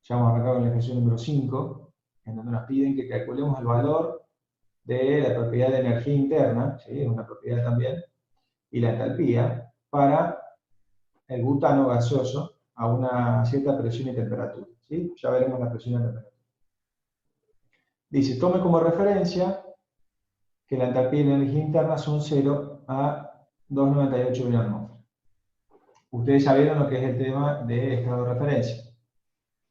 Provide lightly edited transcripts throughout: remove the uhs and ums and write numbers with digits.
Ya vamos a arrancar con la ecuación número 5, en donde nos piden que calculemos el valor de la propiedad de energía interna, ¿sí? Es una propiedad también, y la entalpía para el butano gaseoso a una cierta presión y temperatura, ¿sí? Ya veremos la presión y la temperatura. Dice, tome como referencia que la entalpía y la energía interna son 0 a 298 miliatmósferas. Ustedes ya vieron lo que es el tema de estado de referencia.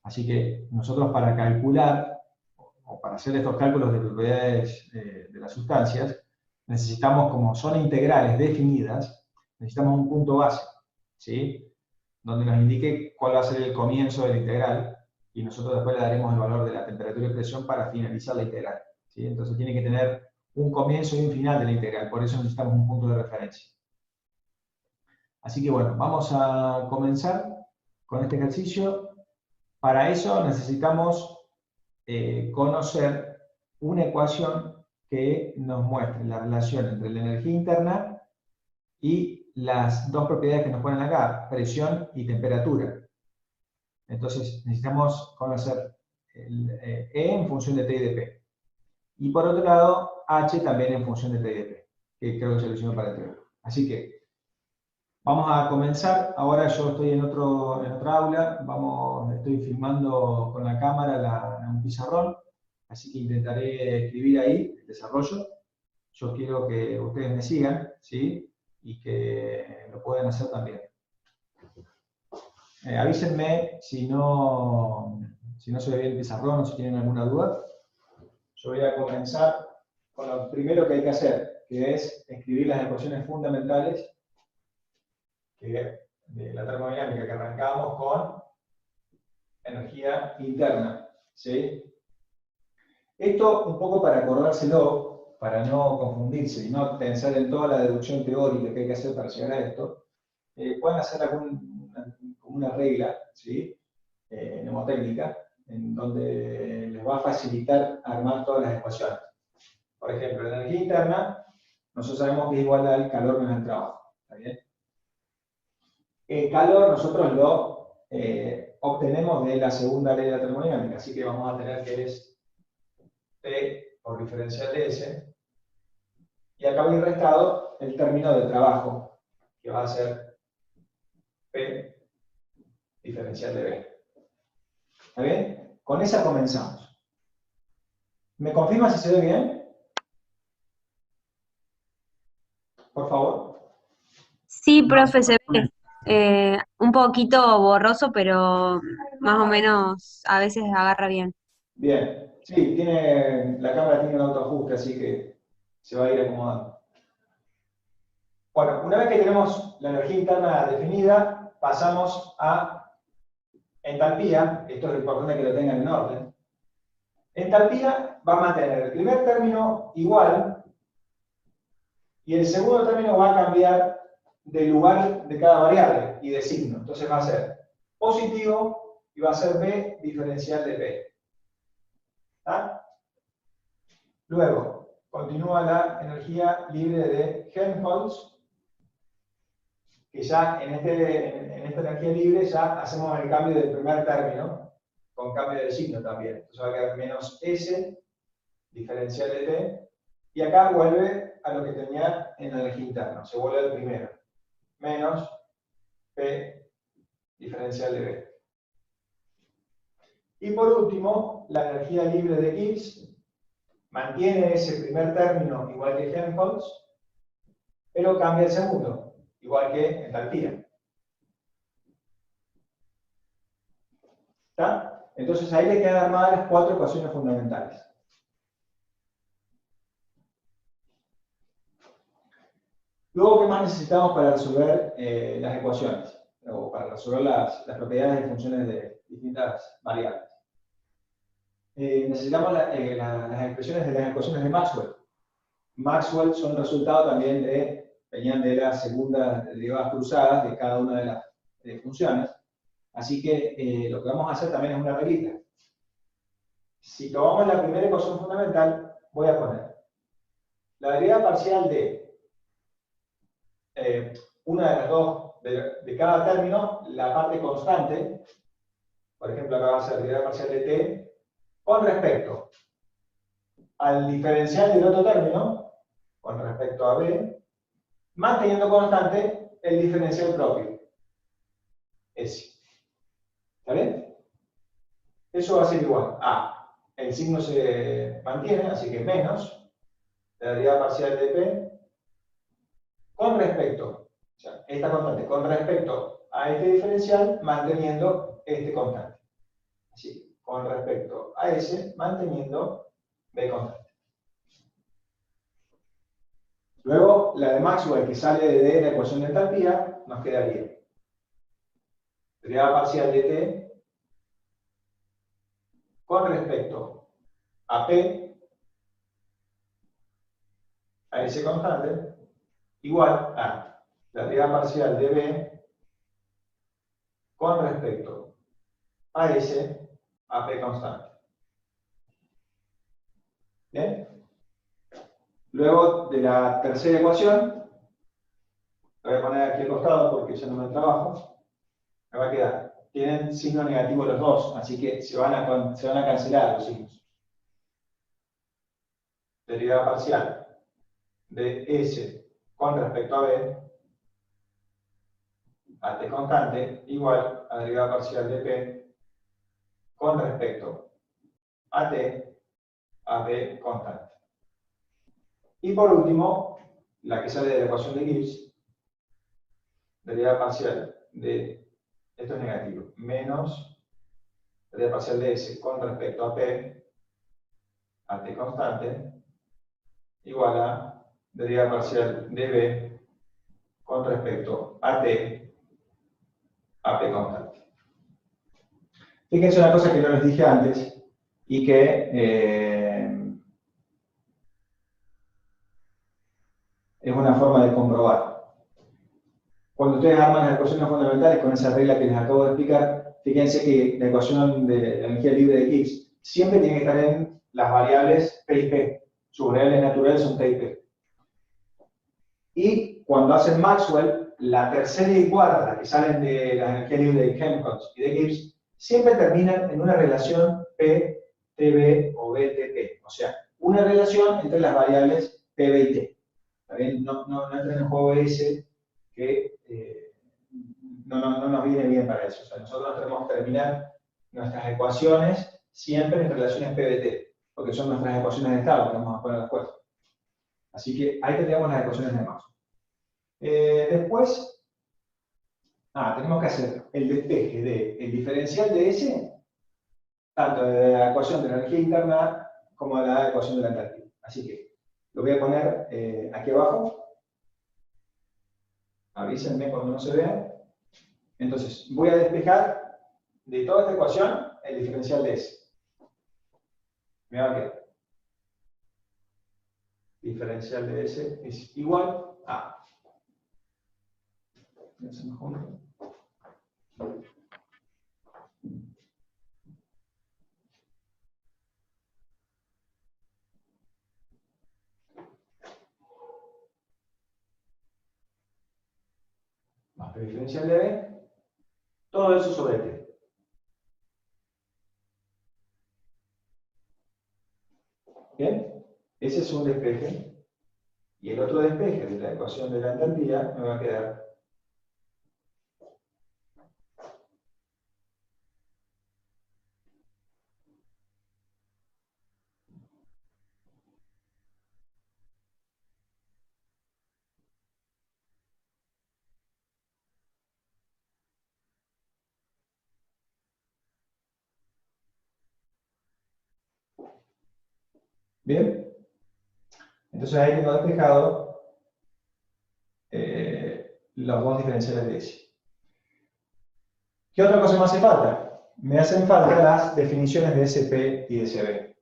Así que nosotros para calcular, o para hacer estos cálculos de propiedades de las sustancias, necesitamos, como son integrales definidas, necesitamos un punto base, ¿sí? Donde nos indique cuál va a ser el comienzo de la integral, y nosotros después le daremos el valor de la temperatura y presión para finalizar la integral, ¿sí? Entonces tiene que tener un comienzo y un final de la integral, por eso necesitamos un punto de referencia. Así que bueno, vamos a comenzar con este ejercicio. Para eso necesitamos conocer una ecuación que nos muestre la relación entre la energía interna y las dos propiedades que nos ponen acá, presión y temperatura. Entonces necesitamos conocer el E en función de T y de P. Y por otro lado, H también en función de T y de P, que creo que se lo hicimos para el teorema. Así que vamos a comenzar. Ahora yo estoy en otra aula, estoy filmando con la cámara un pizarrón, así que intentaré escribir ahí el desarrollo. Yo quiero que ustedes me sigan, ¿sí? Y que lo puedan hacer también. Avísenme si no se ve bien el pizarrón o si tienen alguna duda. Yo voy a comenzar con lo primero que hay que hacer, que es escribir las ecuaciones fundamentales de la termodinámica, que arrancamos con energía interna, ¿sí? Esto un poco para acordárselo, para no confundirse y no pensar en toda la deducción teórica que hay que hacer para llegar a esto. Pueden hacer una regla, ¿sí? Mnemotécnica, en donde les va a facilitar armar todas las ecuaciones. Por ejemplo, la energía interna, nosotros sabemos que es igual al calor menos el trabajo, ¿está bien? El calor nosotros lo obtenemos de la segunda ley de la termodinámica, así que vamos a tener que es P por diferencial de S, y acá voy restado el término de trabajo, que va a ser P diferencial de B. ¿Está bien? Con esa comenzamos. ¿Me confirma si se ve bien? Por favor. Sí, profe, se ve un poquito borroso, pero más o menos a veces agarra bien. Bien. Sí, la cámara tiene un autoajuste, así que se va a ir acomodando. Bueno, una vez que tenemos la energía interna definida, pasamos a entalpía. Esto es importante que lo tengan en orden. Entalpía va a mantener el primer término igual y el segundo término va a cambiar de lugar de cada variable y de signo. Entonces va a ser positivo y va a ser B diferencial de P. ¿Está? Luego, continúa la energía libre de Helmholtz, que ya en esta energía libre ya hacemos el cambio del primer término, con cambio de signo también. Entonces va a quedar menos S, diferencial de T, y acá vuelve a lo que tenía en la energía interna, se vuelve al primero, menos P, diferencial de B. Y por último, la energía libre de Gibbs mantiene ese primer término igual que Helmholtz, pero cambia el segundo, igual que entalpía. ¿Está? Entonces ahí le quedan armadas las cuatro ecuaciones fundamentales. Luego, ¿qué más necesitamos para resolver las ecuaciones? O para resolver las propiedades de funciones de distintas variables. Necesitamos las expresiones de las ecuaciones de Maxwell. Maxwell son resultado también venían de las segundas derivadas cruzadas de cada una de las funciones. Así que lo que vamos a hacer también es una reglita. Si tomamos la primera ecuación fundamental, voy a poner la derivada parcial de una de las dos de cada término, la parte constante, por ejemplo, acá va a ser derivada parcial de T, con respecto al diferencial del otro término, con respecto a B, manteniendo constante el diferencial propio, S. ¿Está bien? Eso va a ser igual a, el signo se mantiene, así que menos, la derivada parcial de P, con respecto, o sea, esta constante, con respecto a este diferencial, manteniendo este constante. Así, con respecto a S, manteniendo B constante. Luego, la de Maxwell, que sale de la ecuación de entalpía, nos quedaría derivada parcial de T con respecto a P, a ese constante, igual a la derivada parcial de B con respecto a S, a P constante. ¿Bien? Luego de la tercera ecuación, la voy a poner aquí al costado porque ya no me trabajo, me va a quedar. Tienen signo negativo los dos, así que se van a cancelar los signos. Derivada parcial de S con respecto a B, a T constante, igual a derivada parcial de P con respecto a T, a B constante. Y por último, la que sale de la ecuación de Gibbs, derivada parcial de, esto es negativo, menos derivada parcial de S con respecto a P, a T constante, igual a derivada parcial de B con respecto a T, a P constante. Fíjense una cosa que no les dije antes y que es una forma de comprobar. Cuando ustedes arman las ecuaciones fundamentales con esa regla que les acabo de explicar, fíjense que la ecuación de la energía libre de Gibbs siempre tiene que estar en las variables P y P. Sus variables naturales son T y P. Y cuando hacen Maxwell, la tercera y cuarta, las que salen de la energía libre de Helmholtz y de Gibbs, siempre terminan en una relación P, TB o BTP. O sea, una relación entre las variables P, B y T. ¿Está bien? No entra en el juego ese que no nos viene bien para eso. O sea, nosotros tenemos que terminar nuestras ecuaciones siempre en relaciones P-B-T, porque son nuestras ecuaciones de estado que vamos a poner después. Así que ahí tendríamos las ecuaciones de Maxwell. Después, tenemos que hacer el despeje del diferencial de S, tanto de la ecuación de la energía interna como de la ecuación de la entalpía. Así que lo voy a poner aquí abajo. Avísenme cuando no se vea. Entonces, voy a despejar de toda esta ecuación el diferencial de S. Me va a quedar. Diferencial de S es igual a. Más el diferencial de B. Todo eso sobre T. ¿Bien? Ese es un despeje. Y el otro despeje de la ecuación de la entalpía me va a quedar ¿bien? Entonces ahí tengo despejado los dos diferenciales de S. ¿Qué otra cosa me hace falta? Me hacen falta las definiciones de SP y de SB.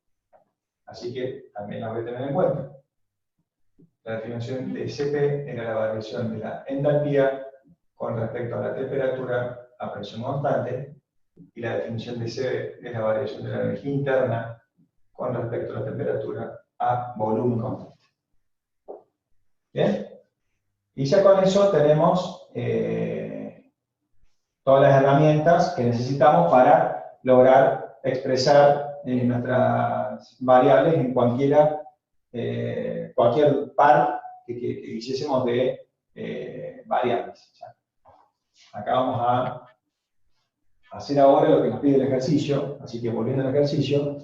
Así que también las voy a tener en cuenta. La definición de SP era la variación de la entalpía con respecto a la temperatura a presión constante, y la definición de CB es la variación de la energía interna con respecto a la temperatura a volumen constante. ¿Bien? Y ya con eso tenemos todas las herramientas que necesitamos para lograr expresar nuestras variables en cualquier par que quisiésemos de variables. Acá vamos a hacer ahora lo que nos pide el ejercicio, así que volviendo al ejercicio,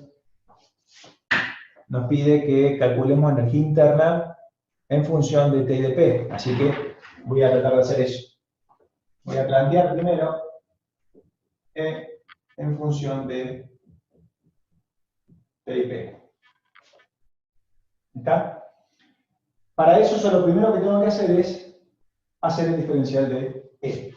nos pide que calculemos energía interna en función de T y de P, así que voy a tratar de hacer eso. Voy a plantear primero E en función de T y P. ¿Está? Para eso, lo primero que tengo que hacer es hacer el diferencial de E.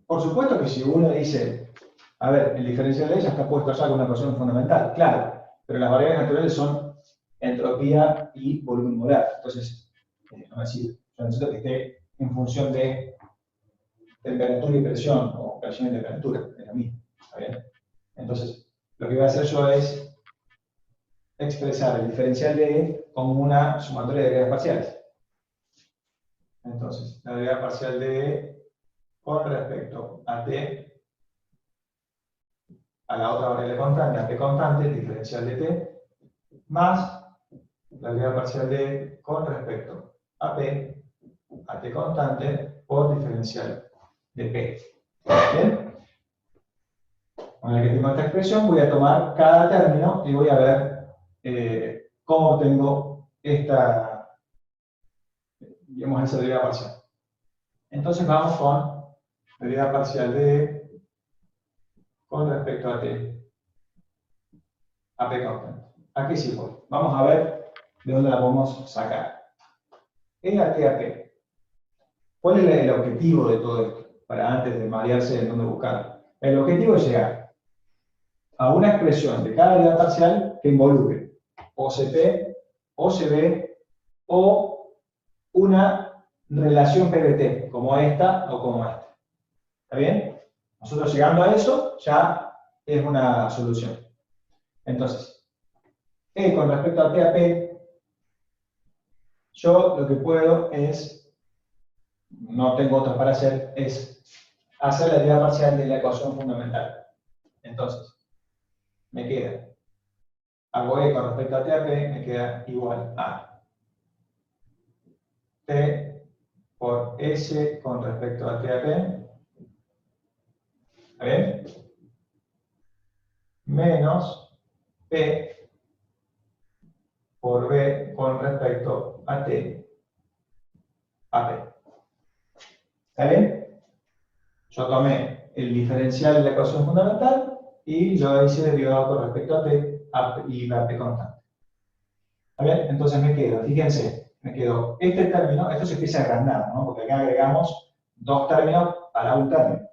Por supuesto que si uno dice, a ver, el diferencial de E ya está puesto allá con una ecuación fundamental, claro, pero las variables naturales son entropía y volumen molar. Entonces, no me sirve. Yo necesito que esté en función de temperatura y presión, o presión y temperatura, es lo mismo. ¿Está bien? Entonces, lo que voy a hacer yo es expresar el diferencial de E como una sumatoria de derivadas parciales. Entonces, la derivada parcial de E con respecto a T, a la otra variable constante, a T constante, el diferencial de T, más la derivada parcial de E con respecto a P, a T constante, por diferencial de P. ¿Bien? Con el que tengo esta expresión, voy a tomar cada término y voy a ver cómo tengo esta, digamos, esa derivada parcial. Entonces vamos con la derivada parcial de E con respecto a T, a P constante. Aquí sí voy. Vamos a ver de dónde la podemos sacar. E a T a P. ¿Cuál es el objetivo de todo esto? Para antes de marearse en dónde buscar. El objetivo es llegar a una expresión de cada derivada parcial que involucre OCP, OCB o una relación PBT, como esta o como esta. ¿Está bien? Nosotros llegando a eso ya es una solución. Entonces, E con respecto a T a P, yo lo que puedo es, no tengo otra para hacer, es hacer la derivada parcial de la ecuación fundamental. Entonces, me queda, hago E con respecto a T a P, me queda igual a T por S con respecto a T a P, ¿está bien? Menos P por B con respecto a T a P. ¿Está bien? Yo tomé el diferencial de la ecuación fundamental y yo hice derivado con respecto a T y la P constante. ¿Está bien? Entonces me quedo, fíjense, me quedó este término, esto se empieza a agrandar, ¿no? Porque acá agregamos dos términos para un término.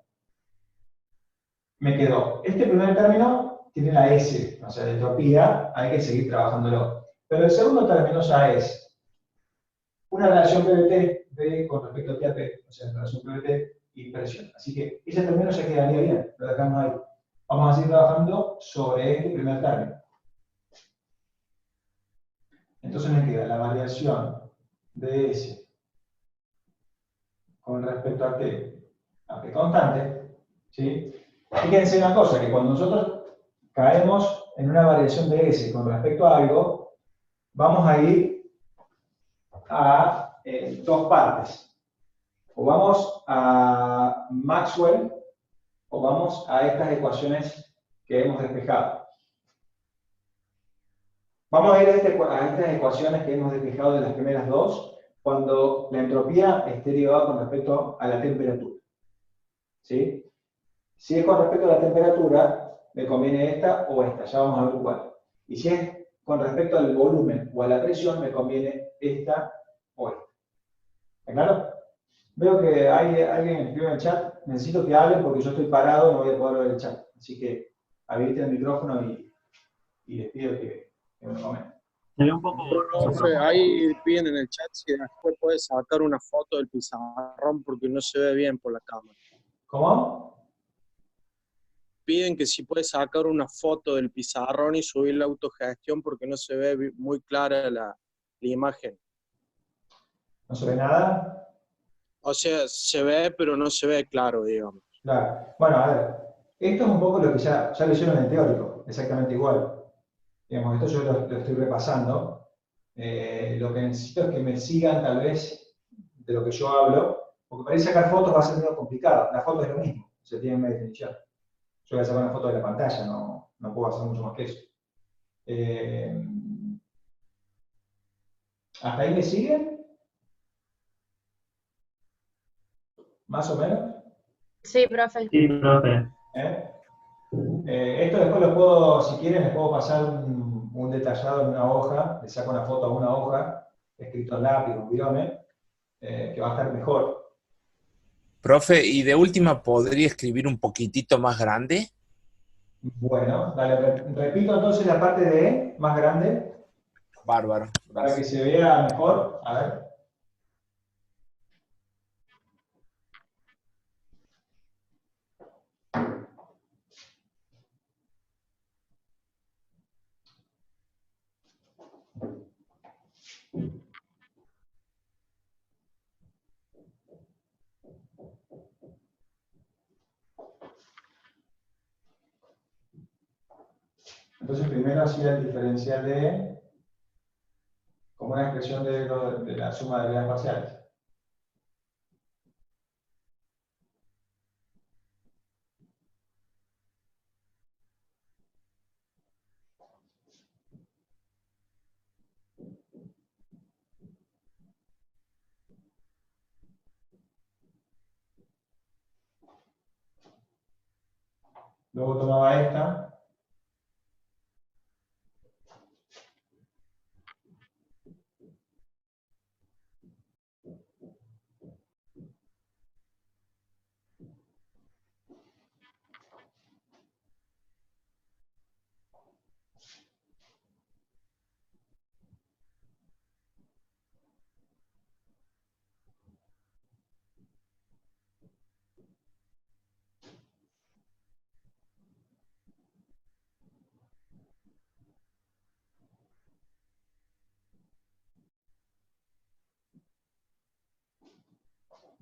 Me quedó, este primer término tiene la S, o sea, de entropía, hay que seguir trabajándolo. Pero el segundo término ya es una relación PBT B con respecto a T a P, o sea, relación PBT y presión. Así que ese término ya quedaría bien, lo dejamos ahí. Vamos a seguir trabajando sobre este primer término. Entonces me queda la variación de S con respecto a T a P constante, ¿sí? Fíjense una cosa, que cuando nosotros caemos en una variación de S con respecto a algo, vamos a ir a dos partes. O vamos a Maxwell o vamos a estas ecuaciones que hemos despejado. Vamos a ir a estas ecuaciones que hemos despejado de las primeras dos, cuando la entropía esté derivada con respecto a la temperatura. ¿Sí? Si es con respecto a la temperatura, me conviene esta o esta, ya vamos a ver cuál. Y si es con respecto al volumen o a la presión, me conviene esta o esta. ¿Está claro? Veo que hay alguien que escribe en el chat. Necesito que hablen porque yo estoy parado, no voy a poder ver el chat. Así que habiliten el micrófono y les pido que me comenten. Profe, ahí piden en el chat si después puedes sacar una foto del pizarrón porque no se ve bien por la cámara. ¿Cómo? Piden que si puedes sacar una foto del pizarrón y subir la autogestión porque no se ve muy clara la imagen. ¿No se ve nada? O sea, se ve, pero no se ve claro, digamos. Claro. Bueno, a ver, esto es un poco lo que ya lo hicieron en el teórico, exactamente igual. Digamos, esto yo lo estoy repasando. Lo que necesito es que me sigan tal vez de lo que yo hablo, porque para ir a sacar fotos va a ser medio complicado. La foto es lo mismo, se tiene una definición. Yo voy a sacar una foto de la pantalla, no puedo hacer mucho más que eso. ¿Hasta ahí me siguen? ¿Más o menos? Sí, profe. Sí, profe. ¿Eh? Esto después lo puedo, si quieren, les puedo pasar un detallado en una hoja, le saco una foto a una hoja, escrito en lápiz, un virome, que va a estar mejor. Profe, y de última, ¿podría escribir un poquitito más grande? Bueno, dale, repito entonces la parte de E, más grande, Bárbaro, para que gracias. se vea mejor. A ver. Entonces primero hacía el diferencial de E como una expresión de la suma de variables parciales. Luego tomaba esta,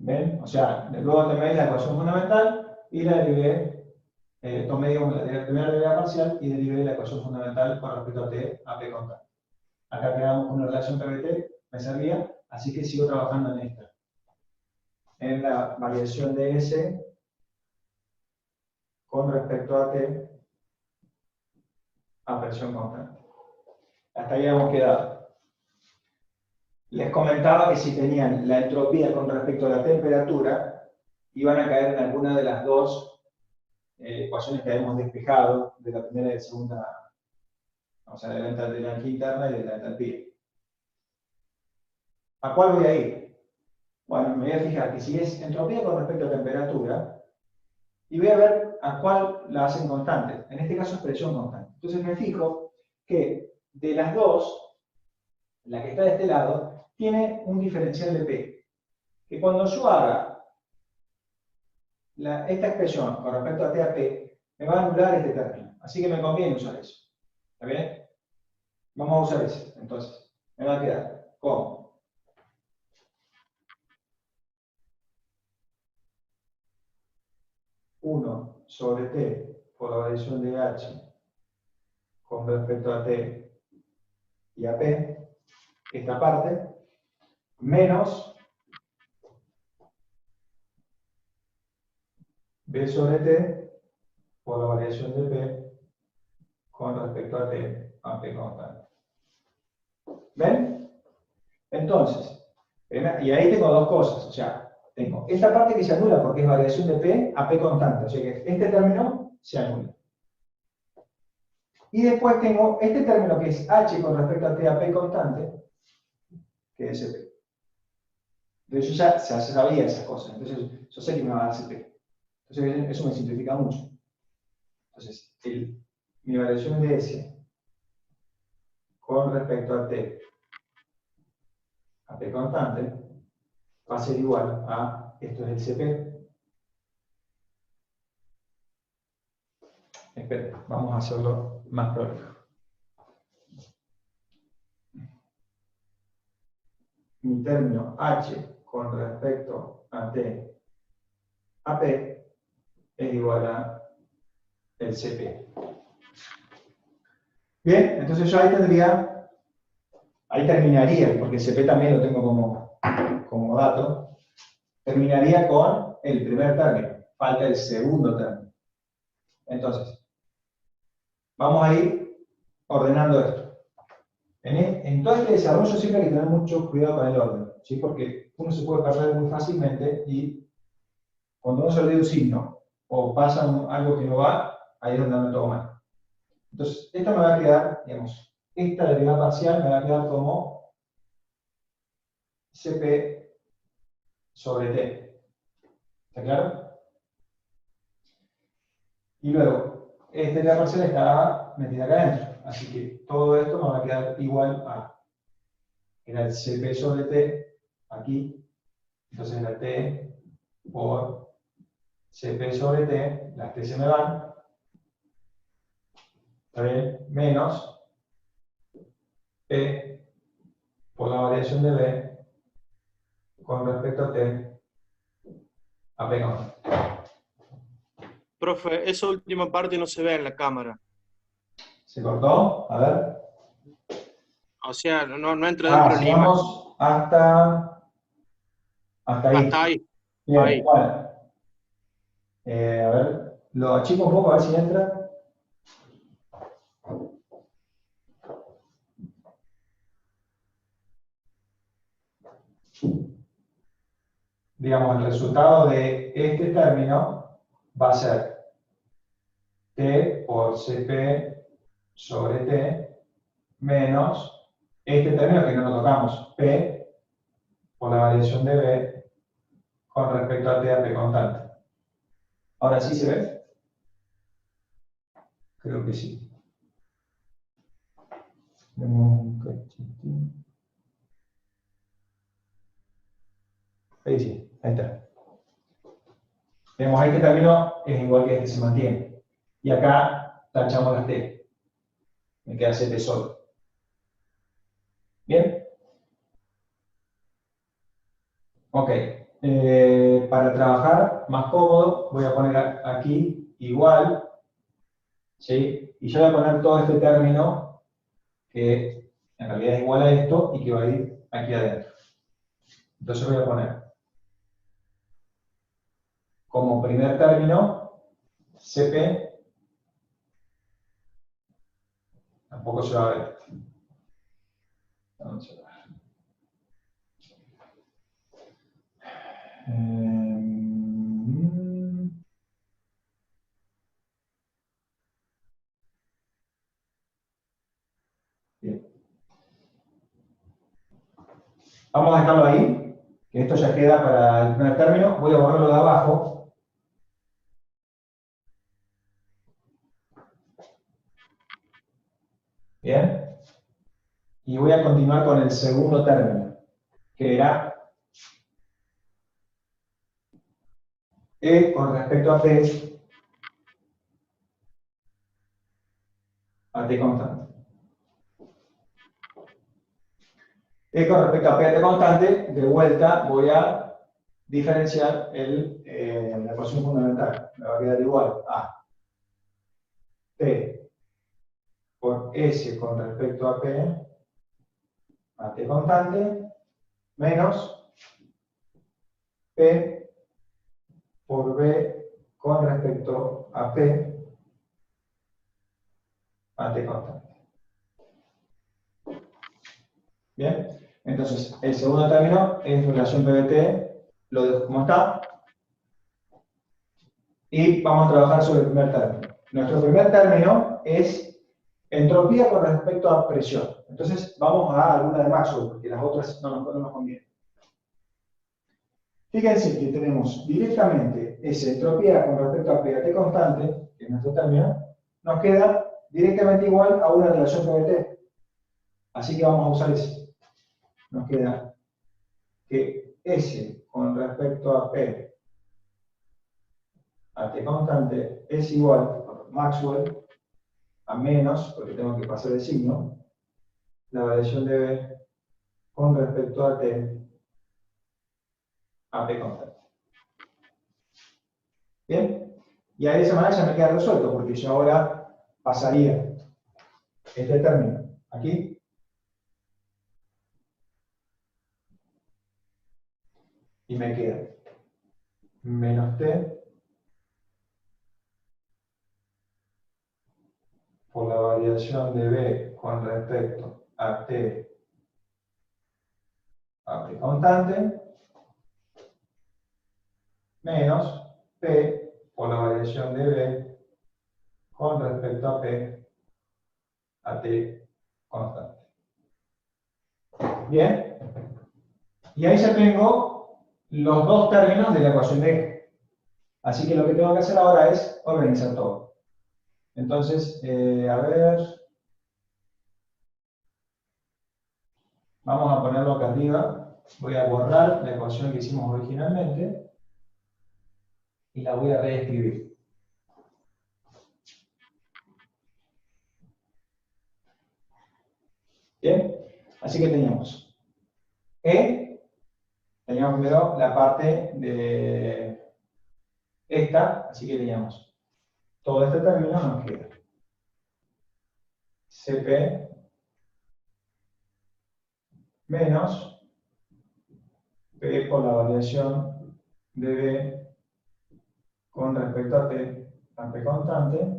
¿ven? O sea, luego tomé la ecuación fundamental y la derivé, tomé digamos, la primera derivada parcial y derivé la ecuación fundamental con respecto a t a p constante. Acá quedamos con una relación PBT, me servía, así que sigo trabajando en esta. En la variación de S con respecto a t a presión constante. Hasta ahí hemos quedado. Les comentaba que si tenían la entropía con respecto a la temperatura, iban a caer en alguna de las dos ecuaciones que habíamos despejado, de la primera y de segunda, o sea, de la energía interna y de la entalpía. ¿A cuál voy a ir? Bueno, me voy a fijar que si es entropía con respecto a temperatura, y voy a ver a cuál la hacen constante. En este caso es presión constante. Entonces me fijo que de las dos, la que está de este lado, tiene un diferencial de P. Que cuando yo haga esta expresión con respecto a T a P, me va a anular este término. Así que me conviene usar eso. ¿Está bien? Vamos a usar ese. Entonces, me va a quedar con 1 sobre T por la variación de H con respecto a T y a P, esta parte, menos B sobre T por la variación de P con respecto a T a P constante. ¿Ven? Entonces, y ahí tengo dos cosas, o sea, tengo esta parte que se anula porque es variación de P a P constante, o sea que este término se anula. Y después tengo este término que es H con respecto a T a P constante, que es P. Entonces yo ya sabía esas cosas, entonces yo sé que me va a dar CP. Entonces eso me simplifica mucho. Entonces, mi variación de S con respecto a T a P constante va a ser igual a, esto es el CP. Esperen, vamos a hacerlo más prolijo. Mi término H con respecto a T a P es igual a el CP. Bien, entonces yo ahí terminaría, porque el CP también lo tengo como dato, terminaría con el primer término, falta el segundo término. Entonces, vamos a ir ordenando esto. En todo este desarrollo siempre hay que tener mucho cuidado con el orden, ¿sí? Porque uno se puede perder muy fácilmente y cuando uno se olvida un signo o pasa algo que no va, ahí es donde anda todo mal. Entonces, esto me va a quedar, digamos, esta derivada parcial me va a quedar como CP sobre T. ¿Está claro? Y luego, esta derivada parcial está metida acá adentro. Así que todo esto me va a quedar igual a, era el CP sobre T, aquí, entonces era T por CP sobre T, las T se me van, ¿está bien? Menos P por la variación de B con respecto a T a P constante. Profe, esa última parte no se ve en la cámara. ¿Se cortó? A ver. O sea, no entra dentro de Si la imagen. vamos hasta ahí. Hasta ahí. Bien, Ahí. bueno. A ver, lo achico un poco a ver si entra. Digamos, el resultado de este término va a ser T por CP sobre T menos este término que no lo tocamos, P por la variación de B con respecto a T a P constante. ¿Ahora sí se ve? Creo que sí. Un cachitín. Ahí sí, ahí está. Vemos ahí que este término es igual que este, se mantiene. Y acá tachamos las T. Me queda CT solo. ¿Bien? Ok. Para trabajar más cómodo, voy a poner aquí igual. ¿Sí? Y yo voy a poner todo este término que en realidad es igual a esto y que va a ir aquí adentro. Entonces voy a poner como primer término CP. Tampoco se va a ver. Vamos a ver. Bien. Vamos a dejarlo ahí, que esto ya queda para el primer término. Voy a borrarlo de abajo. Bien. Y voy a continuar con el segundo término, que era E con respecto a T constante. E con respecto a P constante, de vuelta voy a diferenciar la ecuación fundamental. Me va a quedar igual a T por S con respecto a P constante, menos P por B con respecto a P constante. Bien, entonces el segundo término es relación PBT, lo dejo como está. Y vamos a trabajar sobre el primer término. Nuestro primer término es entropía con respecto a presión. Entonces vamos a alguna de Maxwell, porque las otras no nos convienen. Fíjense que tenemos directamente esa entropía con respecto a PAT constante, que es nuestro término, nos queda directamente igual a una relación PBT. Así que vamos a usar ese. Nos queda que S con respecto a P a T constante es igual, por Maxwell, a menos, porque tengo que pasar el signo, la variación de B con respecto a T a P constante. ¿Bien? Y ahí de esa manera ya me queda resuelto, porque yo ahora pasaría este término aquí y me queda menos t por la variación de b con respecto a t constante menos p por la variación de b con respecto a p a t constante. Bien, y ahí ya tengo los dos términos de la ecuación de eje. Así que lo que tengo que hacer ahora es organizar todo. Entonces, a ver, vamos a ponerlo acá arriba. Voy a borrar la ecuación que hicimos originalmente y la voy a reescribir. Bien, así que teníamos teníamos primero la parte de esta, así que teníamos todo este término nos queda CP menos P por la variación de B con respecto a T, a P constante.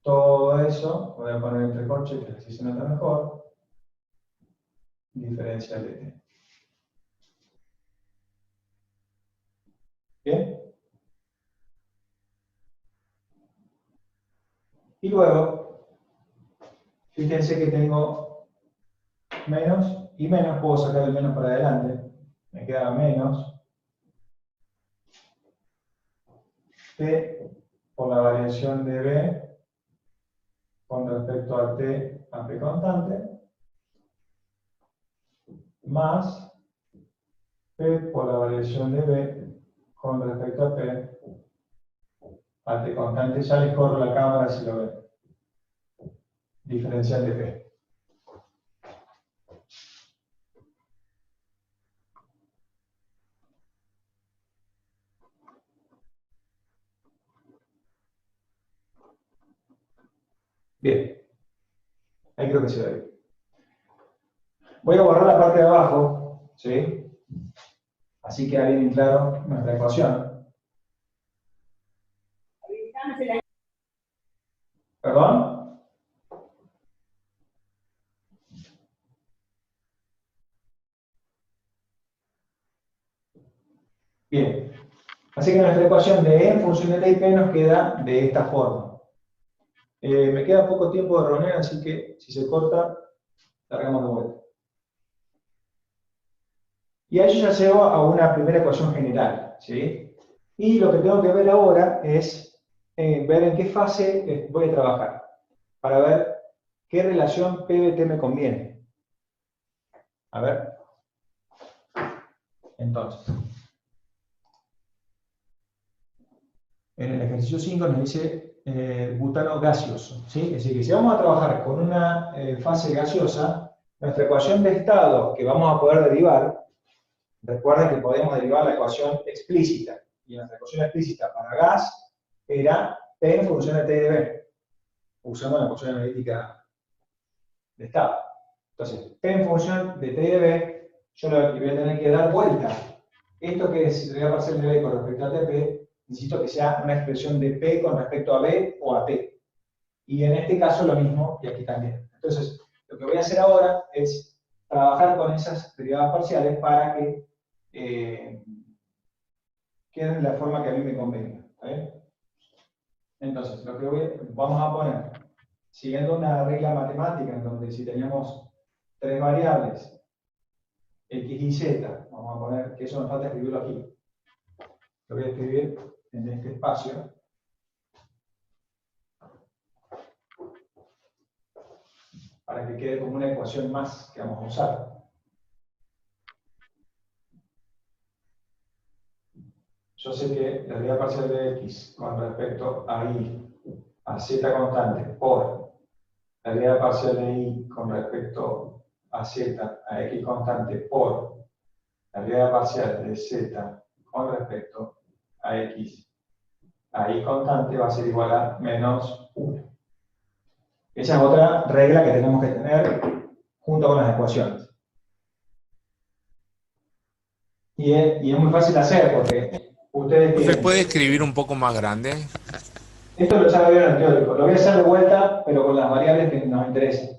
Todo eso, voy a poner entre corchetes, así se nota mejor, diferencial de T. ¿Bien? Y luego, fíjense que tengo menos y menos, puedo sacar el menos para adelante, me queda menos T por la variación de B con respecto a T a P constante, más P por la variación de B con respecto a P a T constante. Ya les corro la cámara si lo ven. Diferencial de P. Bien. Ahí creo que se ve. Voy a borrar la parte de abajo, ¿sí? Así queda bien claro nuestra ecuación. ¿Perdón? Bien. Así que nuestra ecuación de E en función de T y P nos queda de esta forma. Me queda poco tiempo de reunión, así que si se corta, largamos de vuelta. Y a ello ya llego a una primera ecuación general, ¿sí? Y lo que tengo que ver ahora es ver en qué fase voy a trabajar, para ver qué relación PBT me conviene. A ver. Entonces, en el ejercicio 5 nos dice butano gaseoso, ¿sí? Es decir, que si vamos a trabajar con una fase gaseosa, nuestra ecuación de estado que vamos a poder derivar, recuerden que podemos derivar la ecuación explícita, y nuestra ecuación explícita para gas era P en función de T y de B, usando la ecuación analítica de estado. Entonces, P en función de T y de B, yo le voy a tener que dar vuelta. Esto que es realidad parcial de B con respecto a TP, necesito que sea una expresión de P con respecto a B o a T. Y en este caso lo mismo, y aquí también. Entonces, lo que voy a hacer ahora es trabajar con esas derivadas parciales para que queden de la forma que a mí me convenga. Entonces, lo que vamos a poner, siguiendo una regla matemática, en donde si teníamos tres variables, X y Z, vamos a poner, que eso nos falta escribirlo aquí. Lo voy a escribir en este espacio. Para que quede como una ecuación más que vamos a usar. Yo sé que la deriva parcial de X con respecto a Y, a Z constante, por la deriva parcial de Y con respecto a Z, a X constante, por la deriva parcial de Z con respecto a X a I constante va a ser igual a menos 1. Esa es otra regla que tenemos que tener junto con las ecuaciones. Y es muy fácil de hacer porque ustedes ¿Se tienen... puede escribir un poco más grande? Esto lo ya lo vieron en el teórico. Lo voy a hacer de vuelta, pero con las variables que nos interesan.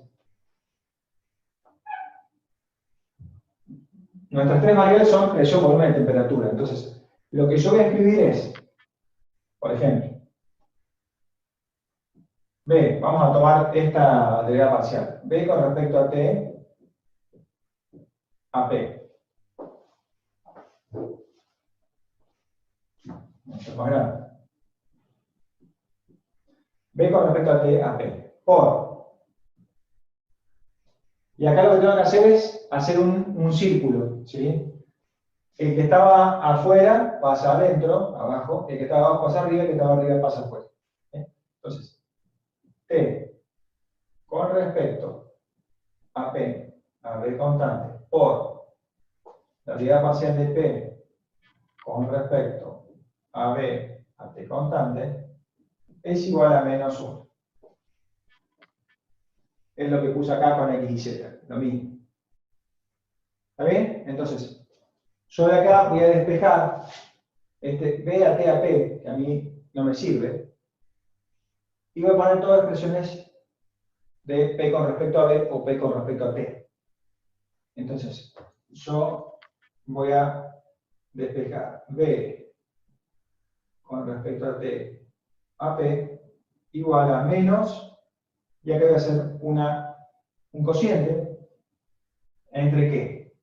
Nuestras tres variables son presión, volumen y temperatura. Entonces, lo que yo voy a escribir es, por ejemplo, B, vamos a tomar esta derivada parcial. B con respecto a T, a P. Mucho más grande. B con respecto a T, a P. Por. Y acá lo que tengo que hacer es hacer un círculo, ¿sí? El que estaba afuera pasa adentro, abajo. El que estaba abajo pasa arriba, el que estaba arriba pasa afuera. Entonces, T con respecto a P, a B constante, por la derivada parcial de P con respecto a B, a T constante, es igual a menos 1. Es lo que puse acá con X y Z, lo mismo. ¿Está bien? Entonces, yo de acá voy a despejar este B a T a P, que a mí no me sirve, y voy a poner todas expresiones de P con respecto a B o P con respecto a T. Entonces, yo voy a despejar B con respecto a T a P igual a menos, y acá voy a hacer un cociente, ¿entre qué?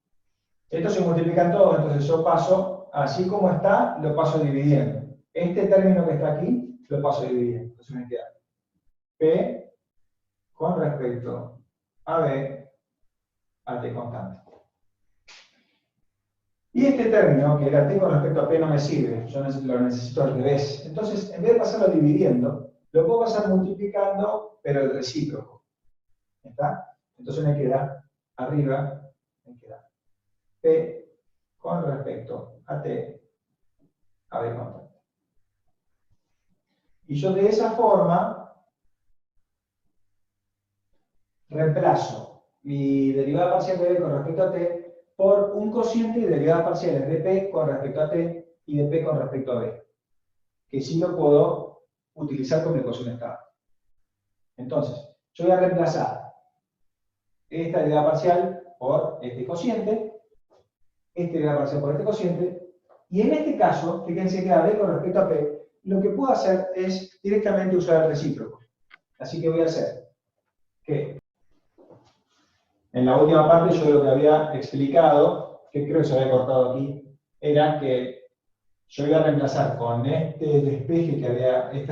Estos se multiplican todos, entonces yo paso, así como está, lo paso dividiendo. Este término que está aquí, lo paso dividiendo. Entonces me queda P con respecto a B a T constante. Y este término, que era T con respecto a P, no me sirve, yo lo necesito al revés. Entonces, en vez de pasarlo dividiendo, lo puedo pasar multiplicando, pero el recíproco. ¿Está? Entonces me queda, arriba, me queda P con respecto a T a B constante. Y yo de esa forma reemplazo mi derivada parcial de B con respecto a T por un cociente de derivadas parciales de P con respecto a T y de P con respecto a B, que sí lo puedo utilizar como ecuación estable. Entonces, yo voy a reemplazar esta derivada parcial por este cociente, esta derivada parcial por este cociente, y en este caso, fíjense que a B con respecto a P, lo que puedo hacer es directamente usar el recíproco. Así que voy a hacer que en la última parte yo lo que había explicado, que creo que se había cortado aquí, era que yo iba a reemplazar con este despeje que había, el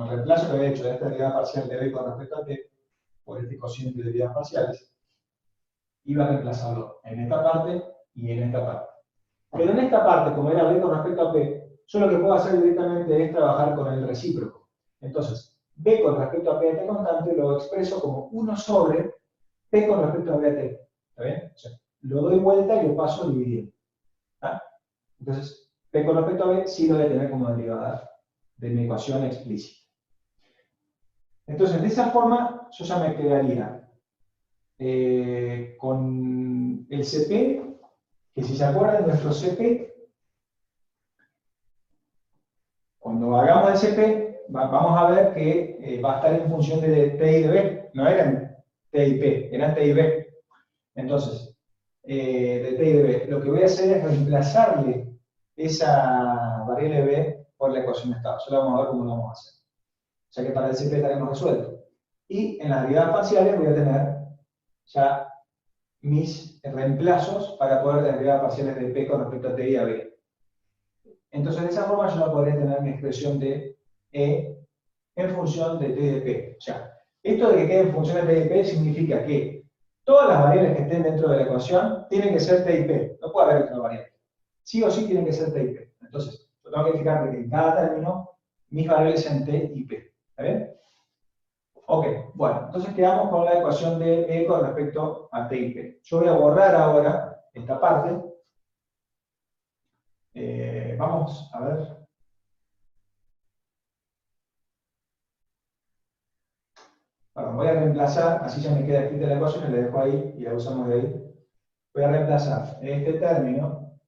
reemplazo que había hecho de esta derivada parcial de B con respecto a T, por este cociente de derivadas parciales, iba a reemplazarlo en esta parte y en esta parte. Pero en esta parte, como era B con respecto a P, yo lo que puedo hacer directamente es trabajar con el recíproco. Entonces, B con respecto a P a T constante lo expreso como 1 sobre P con respecto a B a T. ¿Está bien? O sea, lo doy vuelta y lo paso dividiendo. ¿Ah? Entonces, P con respecto a B sí lo voy a tener como derivada de mi ecuación explícita. Entonces, de esa forma, yo ya me quedaría con el CP, que si se acuerdan, nuestro CP, cuando hagamos el CP, vamos a ver que va a estar en función de T y de B, no eran T y P, eran T y B. Entonces, de T y de B, lo que voy a hacer es reemplazarle esa variable B por la ecuación de estado. Ya vamos a ver cómo lo vamos a hacer. O sea que para el CP estaremos resuelto. Y en las derivadas parciales voy a tener ya mis reemplazos para poder derivar parciales de P con respecto a T y a B. Entonces, de esa forma yo podría tener mi expresión de E en función de T y de P. O sea, esto de que quede en función de T y P significa que todas las variables que estén dentro de la ecuación tienen que ser T y P. No puede haber otra variable. Sí o sí tienen que ser T y P. Entonces, yo tengo que fijarme que en cada término mis variables sean T y P. ¿Está bien? Ok, bueno, entonces quedamos con la ecuación de E con respecto a T y P. Yo voy a borrar ahora esta parte. Vamos a ver. Bueno, voy a reemplazar, así ya me queda escrita la ecuación y la dejo ahí y la usamos de ahí. Voy a reemplazar este término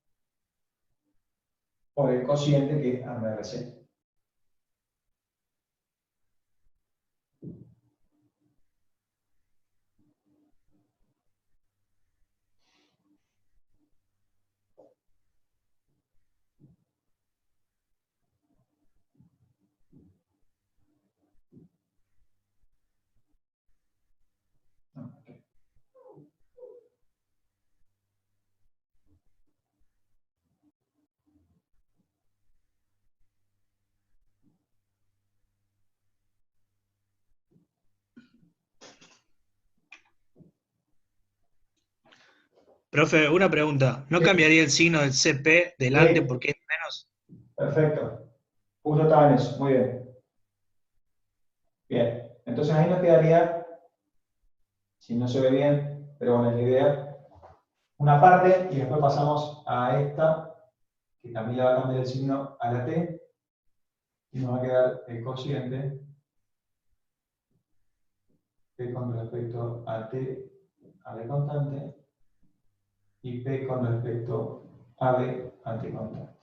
por el cociente que es AMRC. Profe, una pregunta. ¿No Sí. cambiaría el signo del CP delante Sí. porque es menos? Perfecto. Justo estaba en eso. Muy bien. Bien. Entonces ahí nos quedaría, si no se ve bien, pero bueno, es la idea, una parte y después pasamos a esta, que también le va a cambiar el signo a la T, y nos va a quedar el cociente P con respecto a T, a B constante, y P con respecto a B anticonstante.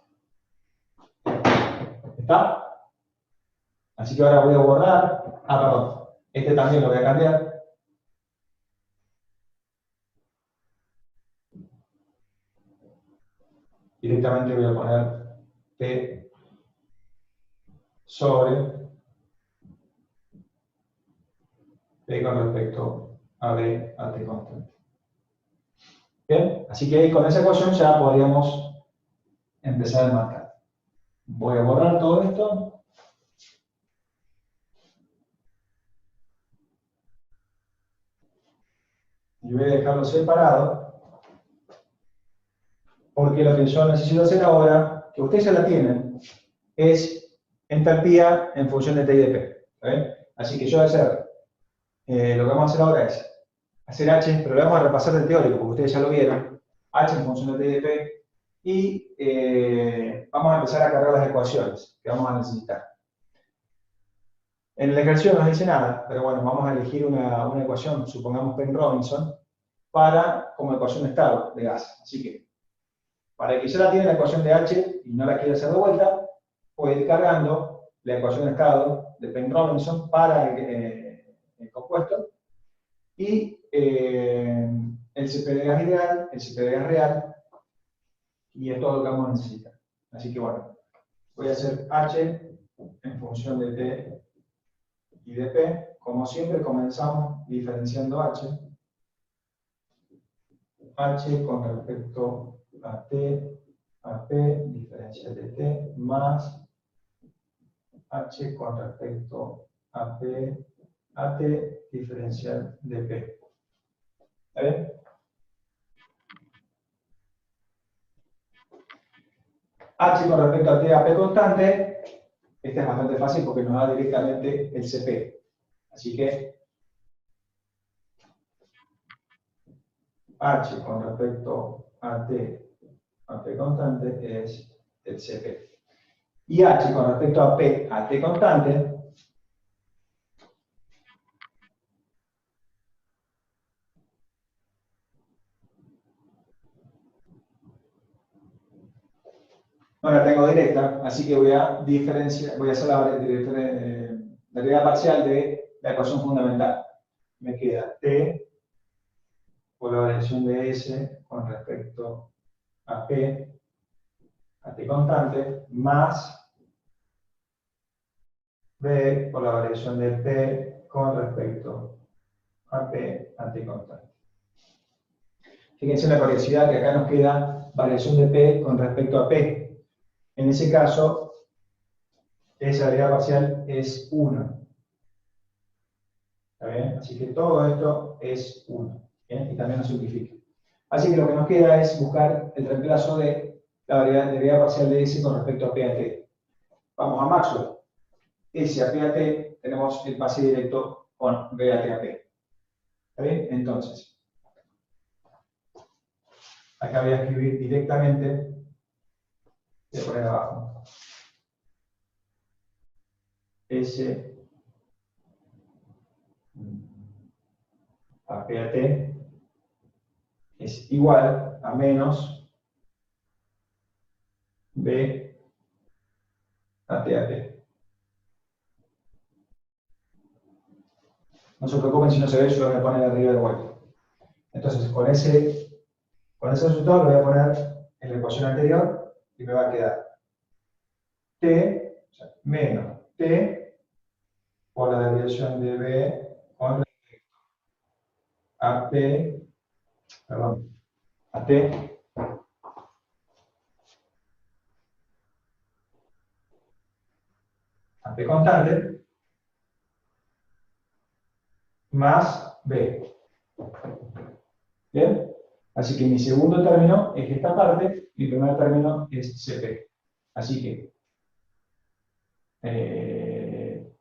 ¿Está? Así que ahora voy a borrar, perdón, este también lo voy a cambiar. Directamente voy a poner P sobre P con respecto a B anticonstante. Bien, así que ahí con esa ecuación ya podríamos empezar a marcar. Voy a borrar todo esto. Y voy a dejarlo separado. Porque lo que yo necesito hacer ahora, que ustedes ya la tienen, es entalpía en función de T y de P. ¿Está bien? Así que yo voy a hacer, lo que vamos a hacer ahora es hacer H, pero lo vamos a repasar del teórico, porque ustedes ya lo vieron. H en función de T y de P. Y vamos a empezar a cargar las ecuaciones que vamos a necesitar. En el ejercicio no nos dice nada, pero bueno, vamos a elegir una ecuación, supongamos Penn-Robinson, como ecuación de estado de gas. Así que, para el que ya la tiene la ecuación de H y no la quiere hacer de vuelta, puede ir cargando la ecuación de estado de Penn-Robinson para el compuesto y el CP de gas ideal, el CP de gas real, y es todo lo que vamos a necesitar. Así que bueno, voy a hacer H en función de T y de P. Como siempre, comenzamos diferenciando H. H con respecto a T, a P, diferencial de T, más H con respecto a P, a T, diferencial de P. ¿Está bien? H con respecto a T, a P constante, este es bastante fácil porque nos da directamente el CP. Así que H con respecto a T constante es el CP. Y H con respecto a P a T constante no la tengo directa, así que voy a diferenciar, voy a hacer la derivada parcial de la ecuación fundamental. Me queda T por la variación de S con respecto a P, a T constante, más B por la variación de P con respecto a P, a T constante. Fíjense la curiosidad que acá nos queda variación de P con respecto a P. En ese caso, esa derivada parcial es 1. ¿Está bien? Así que todo esto es 1. ¿Bien? Y también nos simplifica. Así que lo que nos queda es buscar el reemplazo de la derivada parcial de S con respecto a P a T. Vamos a Maxwell. S a P a T, tenemos el pase directo con B a T a P. ¿Está bien? Entonces, acá voy a escribir directamente, voy a poner abajo, S P a T es igual a menos B a T a P. No se preocupen si no se ve, yo lo voy a poner arriba de vuelta. Entonces, con ese resultado lo voy a poner en la ecuación anterior y me va a quedar T, o sea, menos T por la derivación de B con respecto a P, perdón, a T constante más B. ¿Bien? Así que mi segundo término es esta parte, mi primer término es CP. Así que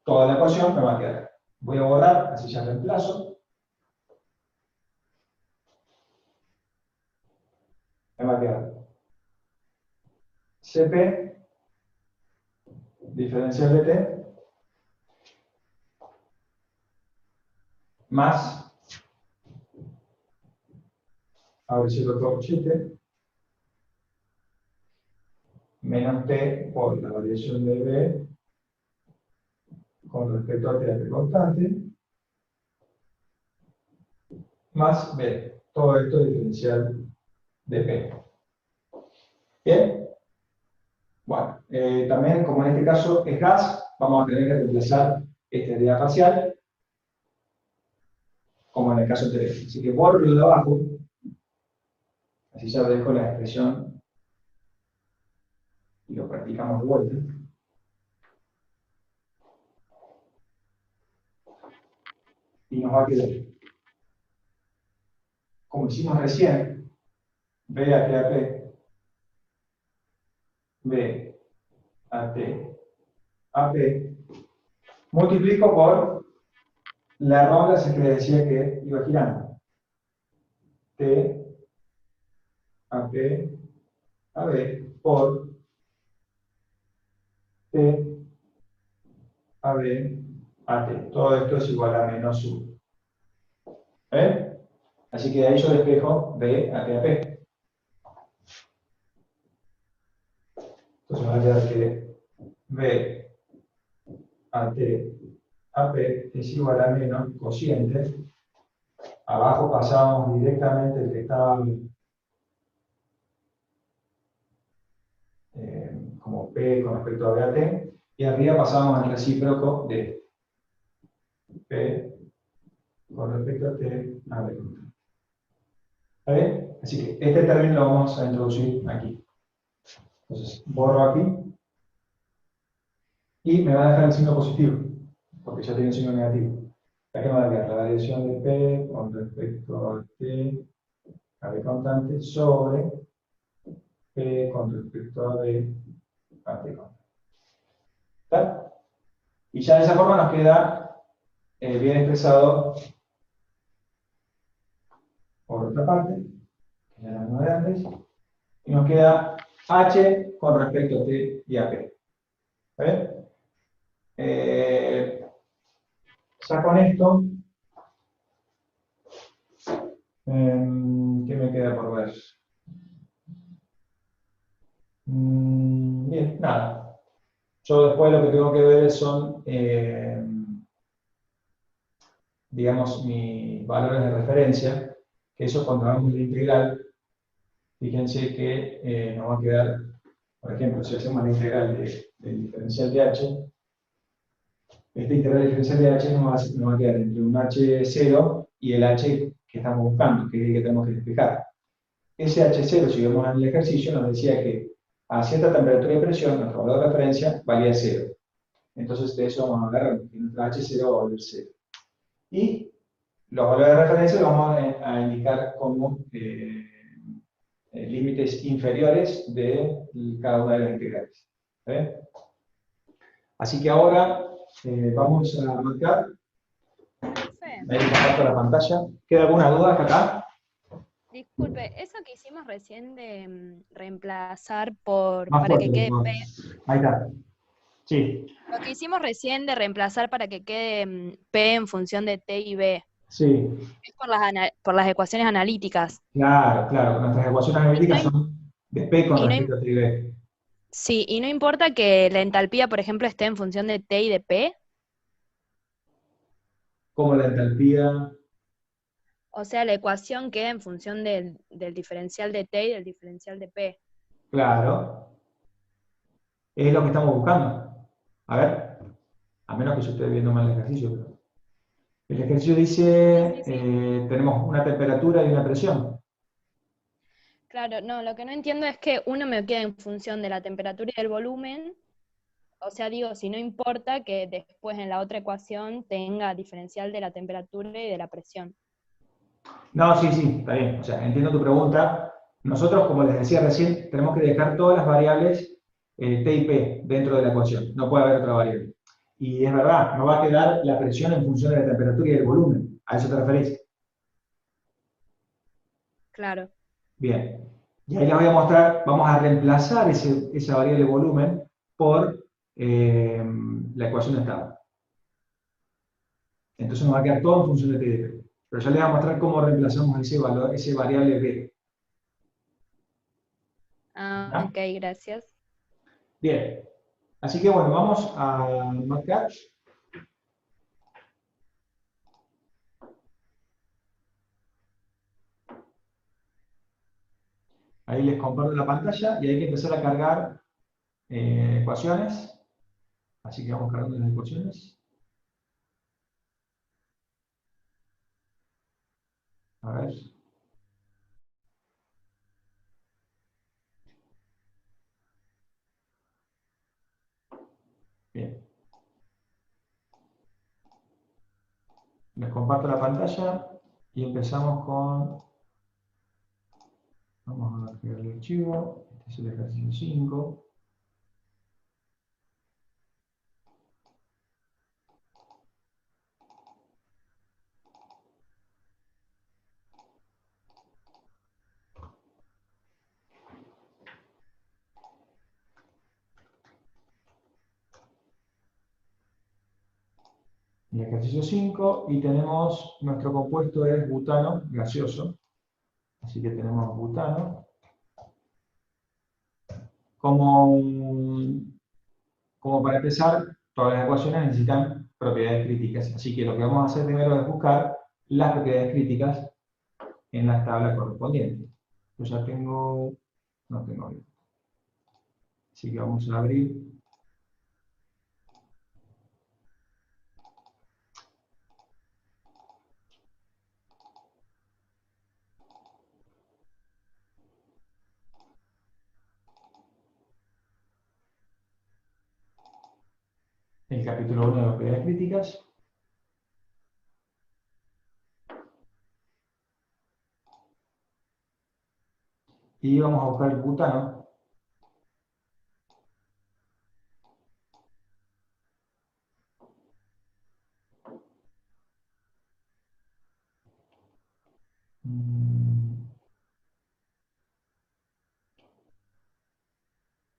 toda la ecuación me va a quedar. Voy a borrar, así ya reemplazo. Me va a quedar CP diferencial de T más, a ver si lo corchete, menos T por la variación de B con respecto a T constante, más B. Todo esto diferencial de P. ¿Bien? Bueno, también como en este caso es gas, vamos a tener que reemplazar esta idea parcial, como en el caso anterior. Así que borro lo de abajo, así ya dejo la expresión y lo practicamos de vuelta. Y nos va a quedar, como hicimos recién, B a T a P, B a T a P, multiplico por la ronda que le decía que iba girando. T a P a B por T a B a T. Todo esto es igual a menos 1. ¿Eh? Así que de ahí yo despejo B a T a P. Entonces me va a quedar que B a T a P es igual a menos cociente. Abajo pasamos directamente el que estaba como P con respecto a B a T, y arriba pasamos al recíproco de P con respecto a T a B. ¿Está bien? Así que este término lo vamos a introducir aquí. Entonces, borro aquí, y me va a dejar el signo positivo, porque ya tiene un signo negativo. Aquí me va a quedar la variación de P con respecto a T a B constante sobre P con respecto a B a T constante. ¿Está? Y ya de esa forma nos queda bien expresado por otra parte, que ya la misma de antes, y nos queda H con respecto a T y a P. ¿Está bien? Ya con esto, ¿qué me queda por ver? Bien, nada. Yo después lo que tengo que ver son, digamos, mis valores de referencia, que eso cuando hagamos la integral, fíjense que nos va a quedar, por ejemplo, si hacemos la integral del diferencial de H, esta integral diferencial de H nos va a quedar entre un H0 y el H que estamos buscando, que es el que tenemos que despejar. Ese H0, si vemos en el ejercicio, nos decía que a cierta temperatura y presión, nuestro valor de referencia valía 0. Entonces de eso vamos a agarrar que nuestro H0 va a valer 0. Y los valores de referencia los vamos a indicar como límites inferiores de cada una de las integrales. Así que ahora vamos a marcar. Ahí comparto la pantalla. ¿Queda alguna duda hasta acá? Disculpe, eso que hicimos recién de reemplazar por Más para que fuerte, quede por P. favor. Ahí está. Sí. Lo que hicimos recién de reemplazar para que quede P en función de T y B. Sí, Es por las ecuaciones analíticas. claro, claro. Nuestras ecuaciones analíticas Y no, son de P con y no respecto a T y B. Sí, y no importa que la entalpía, por ejemplo, esté en función de T y de P, Como la entalpía, o sea, la ecuación queda en función del diferencial de T y del diferencial de P. claro, es lo que estamos buscando. A ver, a menos que yo esté viendo mal el ejercicio. Pero el ejercicio dice, Sí. tenemos una temperatura y una presión. Claro, no, lo que no entiendo es que uno me queda en función de la temperatura y del volumen, o sea, digo, si no importa que después en la otra ecuación tenga diferencial de la temperatura y de la presión. No, sí, sí, está bien. O sea, entiendo tu pregunta. Nosotros, como les decía recién, tenemos que dejar todas las variables T y P dentro de la ecuación. No puede haber otra variable. Y es verdad, no va a quedar la presión en función de la temperatura y del volumen. ¿A eso te referís? Claro. Bien. Y ahí les voy a mostrar, vamos a reemplazar esa variable volumen por la ecuación de estado. Entonces nos va a quedar todo en función de T y de P. Pero ya les voy a mostrar cómo reemplazamos ese valor, ese variable B. Ah, ¿Ya? ok, gracias. Bien. Así que bueno, vamos a marcar. Ahí les comparto la pantalla y hay que empezar a cargar ecuaciones. Así que vamos cargando las ecuaciones. A ver. Bien. Les comparto la pantalla y empezamos con... Vamos a crear el archivo. Este es el ejercicio 5. El ejercicio 5 y tenemos, nuestro compuesto es butano gaseoso. Así que tenemos butano. Como para empezar, todas las ecuaciones necesitan propiedades críticas. Así que lo que vamos a hacer primero es buscar las propiedades críticas en la tabla correspondiente. Yo ya tengo, no tengo bien. Así que vamos a abrir el capítulo 1 de las propiedades críticas. Y vamos a buscar el butano.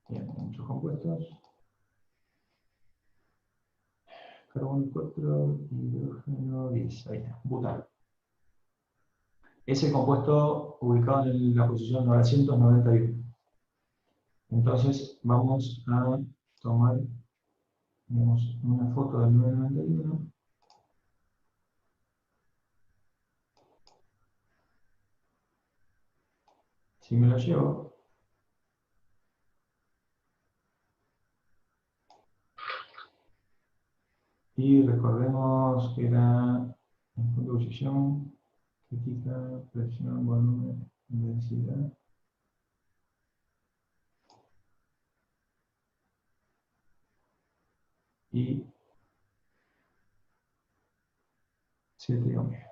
Bien, muchos compuestos. Carbono 4, hidrógeno 10. Ahí está, butano. Es el compuesto ubicado en la posición 991. Entonces vamos a tomar, digamos, una foto del 991. Si me lo llevo, y recordemos que era en punto de posición, crítica, presión, volumen, densidad. Y 7 omega.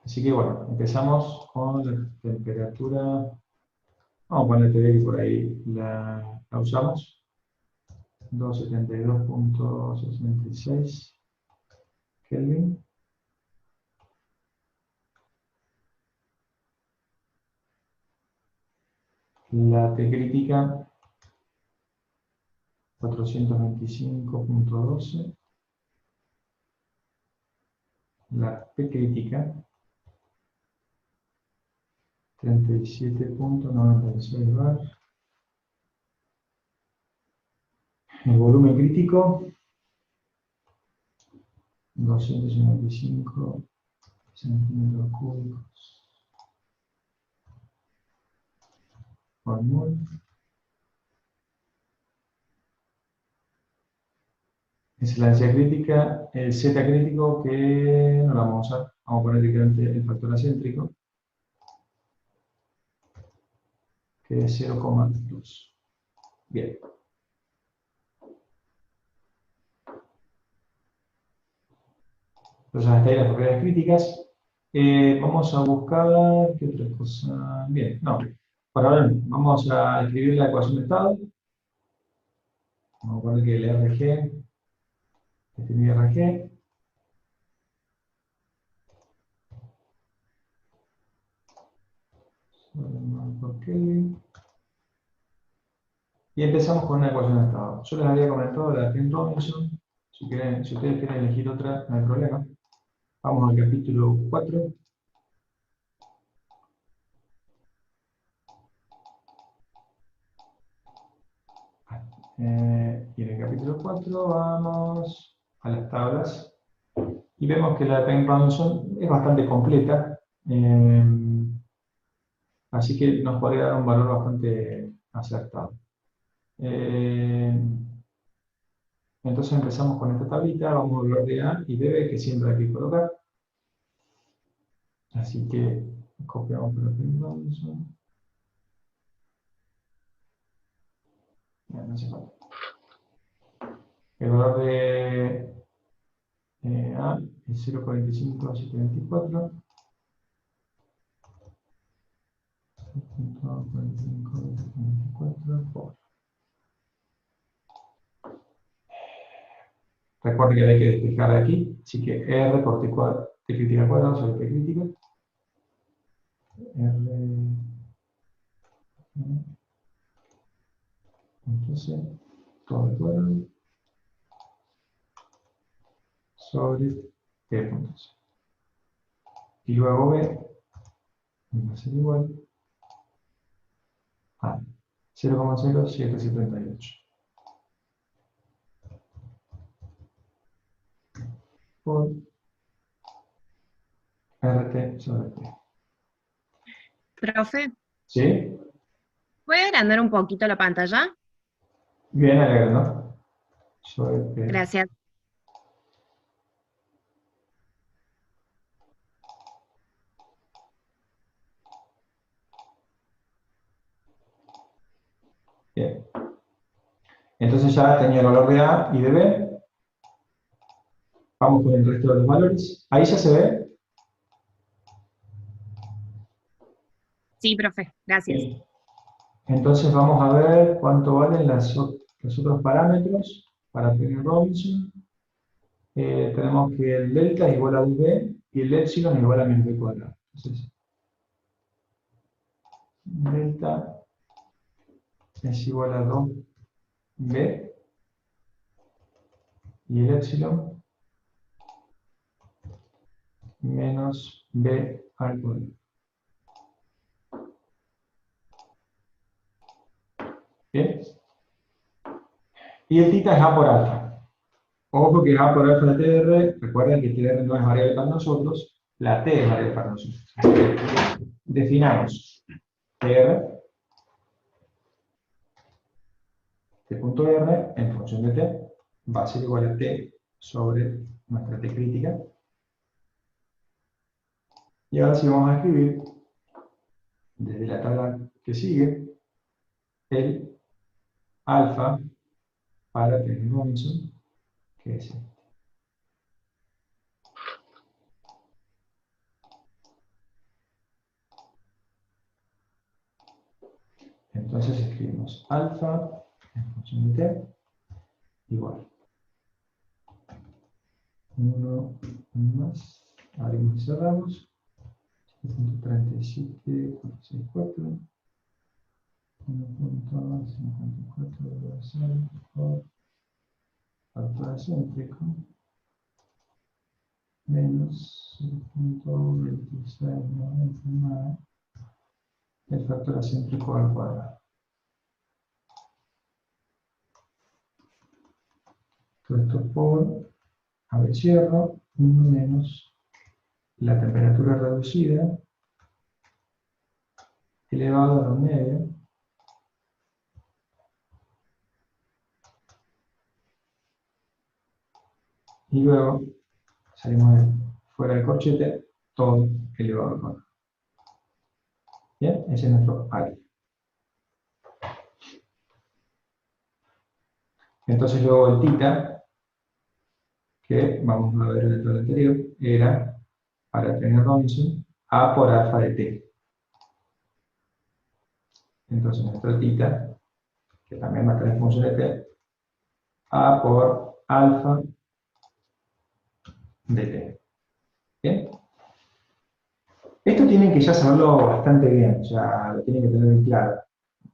Así que bueno, empezamos con la temperatura. Vamos a poner que por ahí la usamos. 272.66 Kelvin. La T crítica 425.12. La P crítica 37.96 bar. El volumen crítico 255 centímetros cúbicos por mol. Es la densidad crítica, el Z crítico que no lo vamos a usar. Vamos a poner directamente el factor acéntrico, que es 0,2. Bien. Entonces, hasta ahí las propiedades críticas. Vamos a buscar, ¿qué otra cosa? Bien, no. Para ahora no. Vamos a escribir la ecuación de estado. Vamos a poner que el RG, este es mi RG. Y empezamos con una ecuación de estado. Yo les había comentado la de Penn-Robinson. Si ustedes quieren elegir otra, no hay problema. Vamos al capítulo 4. Y en el capítulo 4 vamos a las tablas. Y vemos que la de Penn-Robinson es bastante completa. Así que nos podría dar un valor bastante acertado. Entonces empezamos con esta tablita, vamos a hablar de A y de B, que siempre hay que colocar. Así que copiamos por Penn-Robinson. No hace falta. El valor de A es 0.45724. 0.4524 por. Recuerden que hay que despejar de aquí, así que R por T crítica al cuadrado sobre T crítica. R. Entonces, todo al cuadrado sobre T puntos. Y luego B va a ser igual a 0,0778 por RT sobre T. Profe, ¿Sí? ¿puede agrandar un poquito la pantalla? Bien, alegre, ¿no? Sobre T. Gracias. Bien. Entonces ya tenía el valor de A y de B. Vamos con el resto de los valores. Ahí ya se ve. Sí, profe, gracias. Bien. Entonces vamos a ver cuánto valen los otros parámetros para Penn-Robinson. Tenemos que el delta es igual a 2b y el epsilon es igual a menos b cuadrado. Entonces, delta es igual a 2b y el epsilon menos b al cuadrado. ¿Bien? Y el θ es a por alfa. Ojo que es a por alfa de TR. Recuerden que TR no es variable para nosotros, la T es variable para nosotros. Definamos TR, T.R en función de T va a ser igual a T sobre nuestra T crítica. Y ahora sí vamos a escribir desde la tabla que sigue el alfa para Penn-Robinson, que es este. Entonces escribimos alfa en función de T igual 1 más, abrimos y cerramos, 137.464 1.54 por factor céntrico menos 0.2699 el factor céntrico al cuadrado. Todo esto por, a ver, cierro, 1 menos la temperatura reducida elevado a 1/2 y luego salimos fuera del corchete, todo elevado al cuadrado. Bien, ese es nuestro área. Entonces luego el θ, que vamos a ver en el todo anterior, era, para tener Robinson, A por alfa de t. Entonces nuestro θ, que también va a tener función de t, A por alfa de t. ¿Bien? Esto tienen que ya saberlo bastante bien, ya lo tienen que tener bien claro.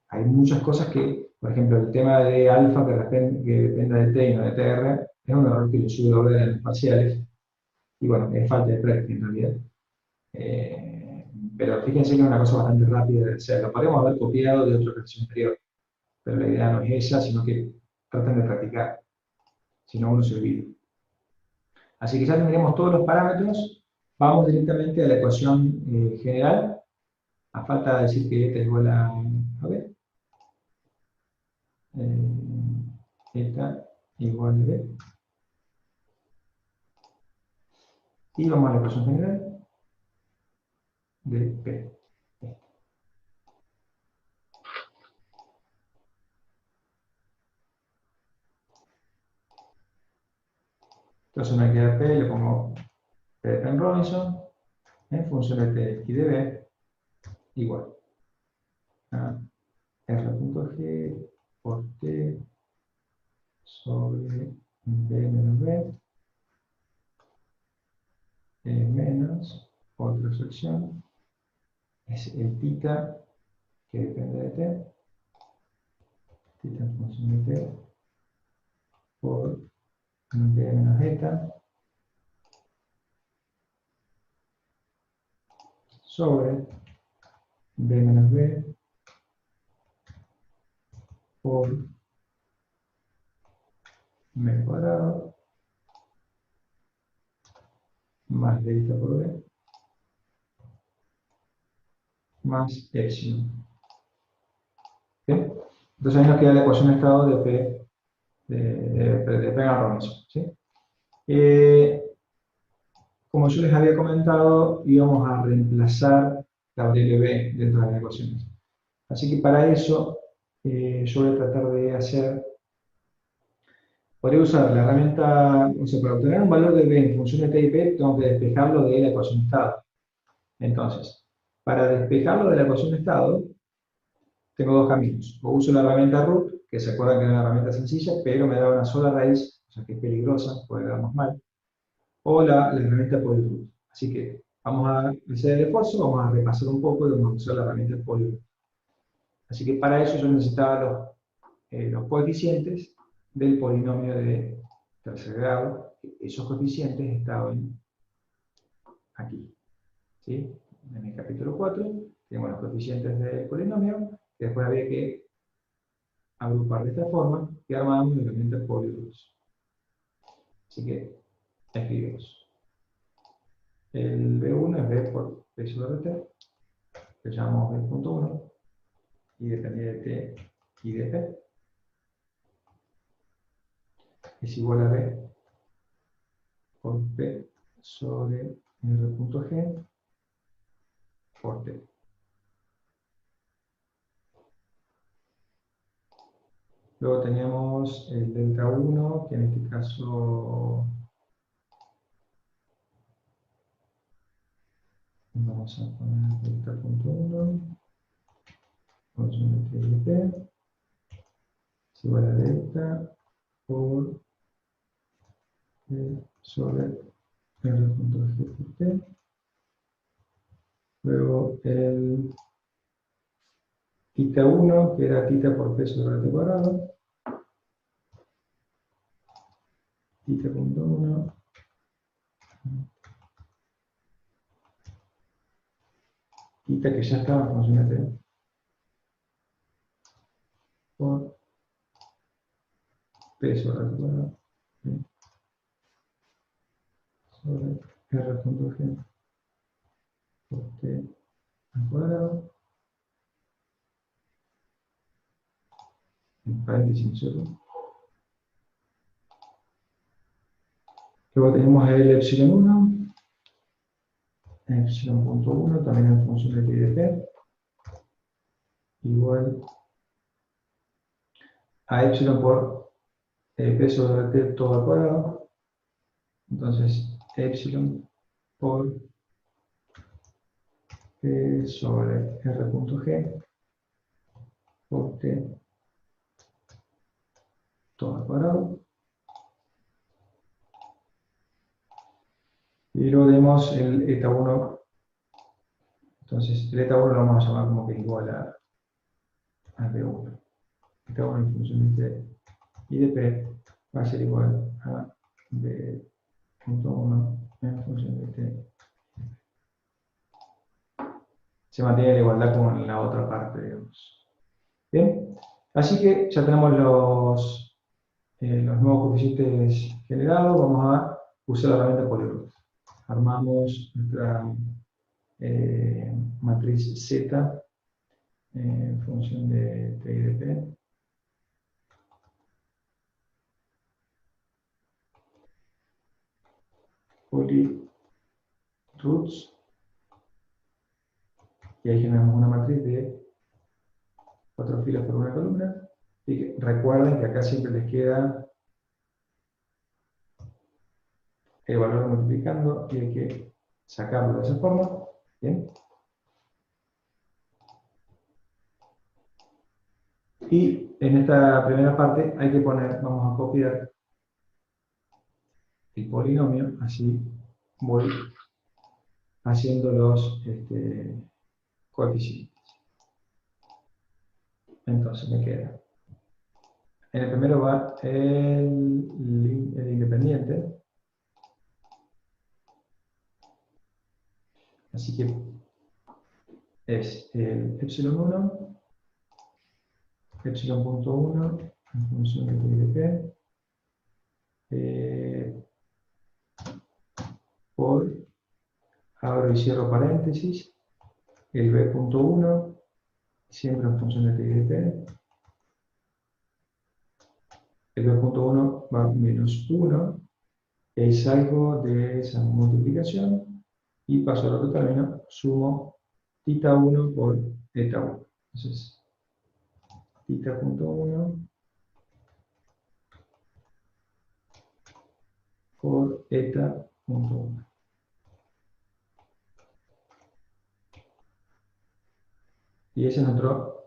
Hay muchas cosas que, por ejemplo, el tema de alfa que dependa de t y no de tr, es un error que yo suelo ver en los parciales. Y bueno, es falta de práctica en realidad. Pero fíjense que es una cosa bastante rápida de hacer. Lo podemos haber copiado de otra ejercicio anterior, pero la idea no es esa, sino que traten de practicar. Si no, uno se olvida. Así que ya tendremos todos los parámetros. Vamos directamente a la ecuación general. A falta de decir que esta es igual a ver. Esta igual a b. Y vamos a la ecuación general de P. Entonces me queda P, le pongo P de Penn Robinson en función de T y de B igual a R.G por T sobre B menos B menos otra sección es el θ que depende de T, θ en función de T por B menos eta sobre B menos B por m cuadrado más delta por B más epsilon. ¿Bien? Entonces ahí nos queda la ecuación de estado de P de Penn Robinson. ¿Sí? Como yo les había comentado, íbamos a reemplazar la variable B dentro de las ecuaciones. Así que para eso yo voy a tratar de hacer, podría usar la herramienta, o sea, para obtener un valor de B en función de T y P, tengo que despejarlo de la ecuación de estado. Entonces, para despejarlo de la ecuación de estado, tengo dos caminos. O uso la herramienta root, que se acuerdan que era una herramienta sencilla, pero me da una sola raíz, o sea que es peligrosa, puede darnos mal. O la herramienta polyroot. Así que vamos a hacer el esfuerzo, vamos a repasar un poco y vamos a usar la herramienta polyroot. Así que para eso yo necesitaba los coeficientes del polinomio de tercer grado. Esos coeficientes estaban aquí. ¿Sí? En el capítulo 4 tenemos los coeficientes del polinomio, que después había que agrupar de esta forma y armamos la herramienta polyroot. Así que escribimos. El B1 es B por P sobre T, que llamamos B.1, y depende de T y de P. Es igual a B por P sobre R.G por T. Luego tenemos el delta 1, que en este caso vamos a poner delta.1 función de T y de P es igual a delta por P sobre R.G por T. Luego el Tita 1, que era tita por p sobre t cuadrado. Tita punto 1. Tita que ya estaba en función de t. Por p sobre t cuadrado. Sobre r punto g por t al cuadrado. En paréntesis, ¿cierto? Luego tenemos el epsilon 1, epsilon punto 1, también en función de t y de p, igual a epsilon por p sobre t todo al cuadrado. Entonces, epsilon por p sobre r punto g por t todo al cuadrado. Y luego tenemos el eta 1. Entonces, el eta 1 lo vamos a llamar como que igual a b1. Eta 1 en función de t y de p va a ser igual a b.1 en función de t. Se mantiene la igualdad como en la otra parte, digamos. Bien, así que ya tenemos los nuevos coeficientes generados. Vamos a usar la herramienta Polyrules. Armamos nuestra matriz Z en función de T y de P. Polyroots. Y ahí generamos una matriz de 4 filas por una columna. Y que recuerden que acá siempre les queda el valor multiplicando y hay que sacarlo de esa forma. Bien. Y en esta primera parte hay que poner, vamos a copiar el polinomio, así voy haciendo los coeficientes. Entonces me queda. En el primero va el independiente. Así que es el epsilon 1, epsilon punto 1 en función de t y de p, por, abro y cierro paréntesis, el b punto 1, siempre en función de t y de p, el b punto 1 va menos 1, y ahí salgo de esa multiplicación, y paso al otro término, sumo tita 1 por eta 1. Entonces, tita punto 1 por eta punto 1. Y ese es nuestro...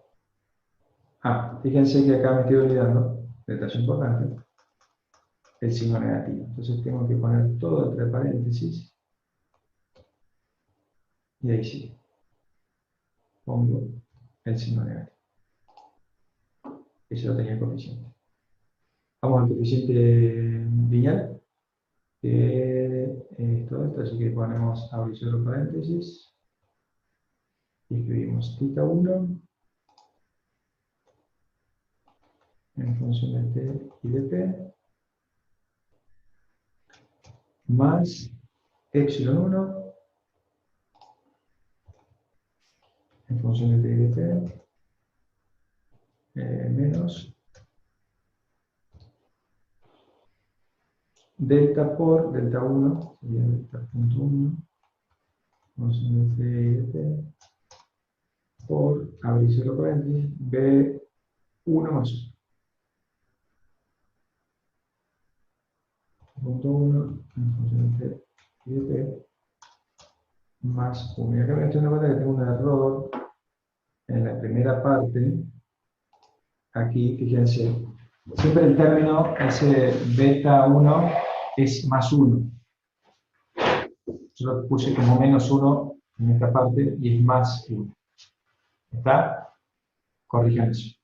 fíjense que acá me estoy olvidando, detalle importante, el signo negativo. Entonces tengo que poner todo entre paréntesis. Y ahí sí, pongo el signo negativo. Eso lo tenía el coeficiente. Vamos al coeficiente lineal, que es todo esto, así que ponemos abro y cierro paréntesis. Y escribimos tita 1 en función de t y de p, más epsilon 1 en función de t y de p, menos delta por delta 1, sería delta punto 1, función de t y de p, por, abrir y cerrar paréntesis, b1 más 1. Punto 1 en función de t y de p, más 1. Y acá me estoy dando cuenta que tengo un error en la primera parte. Aquí, fíjense, siempre el término, ese beta 1, es más 1. Yo lo puse como menos 1 en esta parte y es más 1. ¿Está? corrijan eso.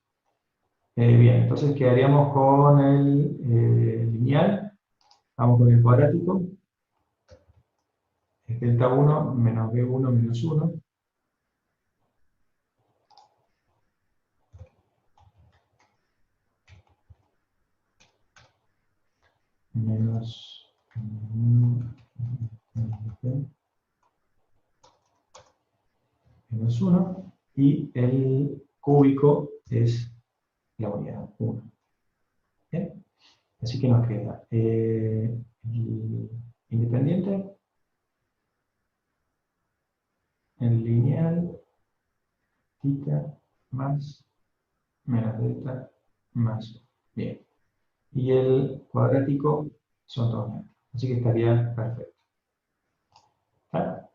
Bien, entonces quedaríamos con el lineal. Vamos con el cuadrático. Es delta 1 menos B1 menos 1. Menos 1 menos 1. Y el cúbico es la unidad 1. ¿Bien? Así que nos queda el independiente, el lineal, θ más menos delta más. Bien. Y el cuadrático son 2 metros. Así que estaría perfecto. ¿Está?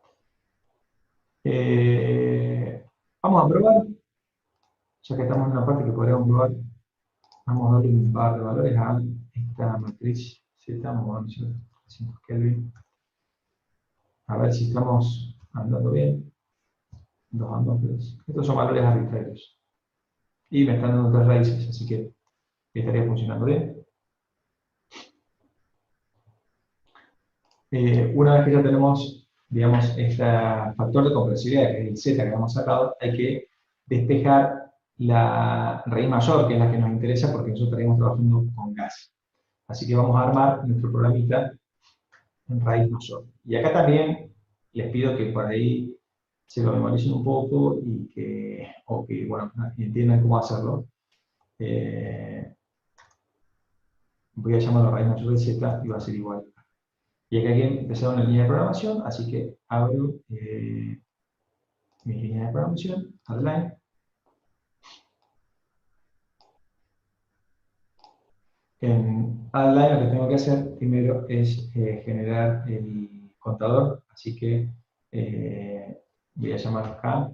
Vamos a probar. Ya que estamos en una parte que podríamos probar, vamos a darle un par de valores a esta matriz Z. Vamos a ver 300 Kelvin. A ver si estamos andando bien. 2 3. Estos son valores arbitrarios. Y me están dando 3 raíces, así que estaría funcionando bien. Una vez que ya tenemos, digamos, este factor de compresibilidad, que es el Z que hemos sacado, hay que despejar la raíz mayor, que es la que nos interesa, porque nosotros estaríamos trabajando con gas. Así que vamos a armar nuestro programita en raíz mayor. Y acá también les pido que por ahí se lo memoricen un poco y que, bueno, entiendan cómo hacerlo. Voy a llamarlo raíz mayor de Z y va a ser igual. Y acá hay que empezar una línea de programación, así que abro mi línea de programación, add-line. En add-line lo que tengo que hacer primero es generar el contador, así que voy a llamar K,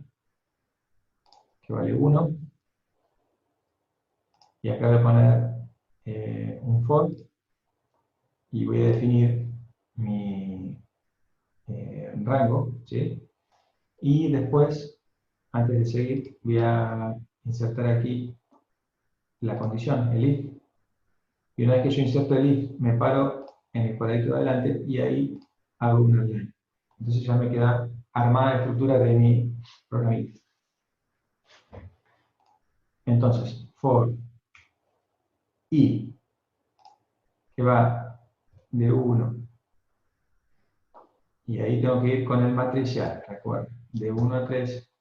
que vale 1, y acá voy a poner un for, y voy a definir mi rango, ¿sí? Y después, antes de seguir, voy a insertar aquí la condición, el if. Y una vez que yo inserto el if, me paro en el cuadradito de adelante y ahí hago una line. Entonces ya me queda armada la estructura de mi programita. Entonces, for i, que va de 1, y ahí tengo que ir con el matricial, recuerden, de 1 a 3,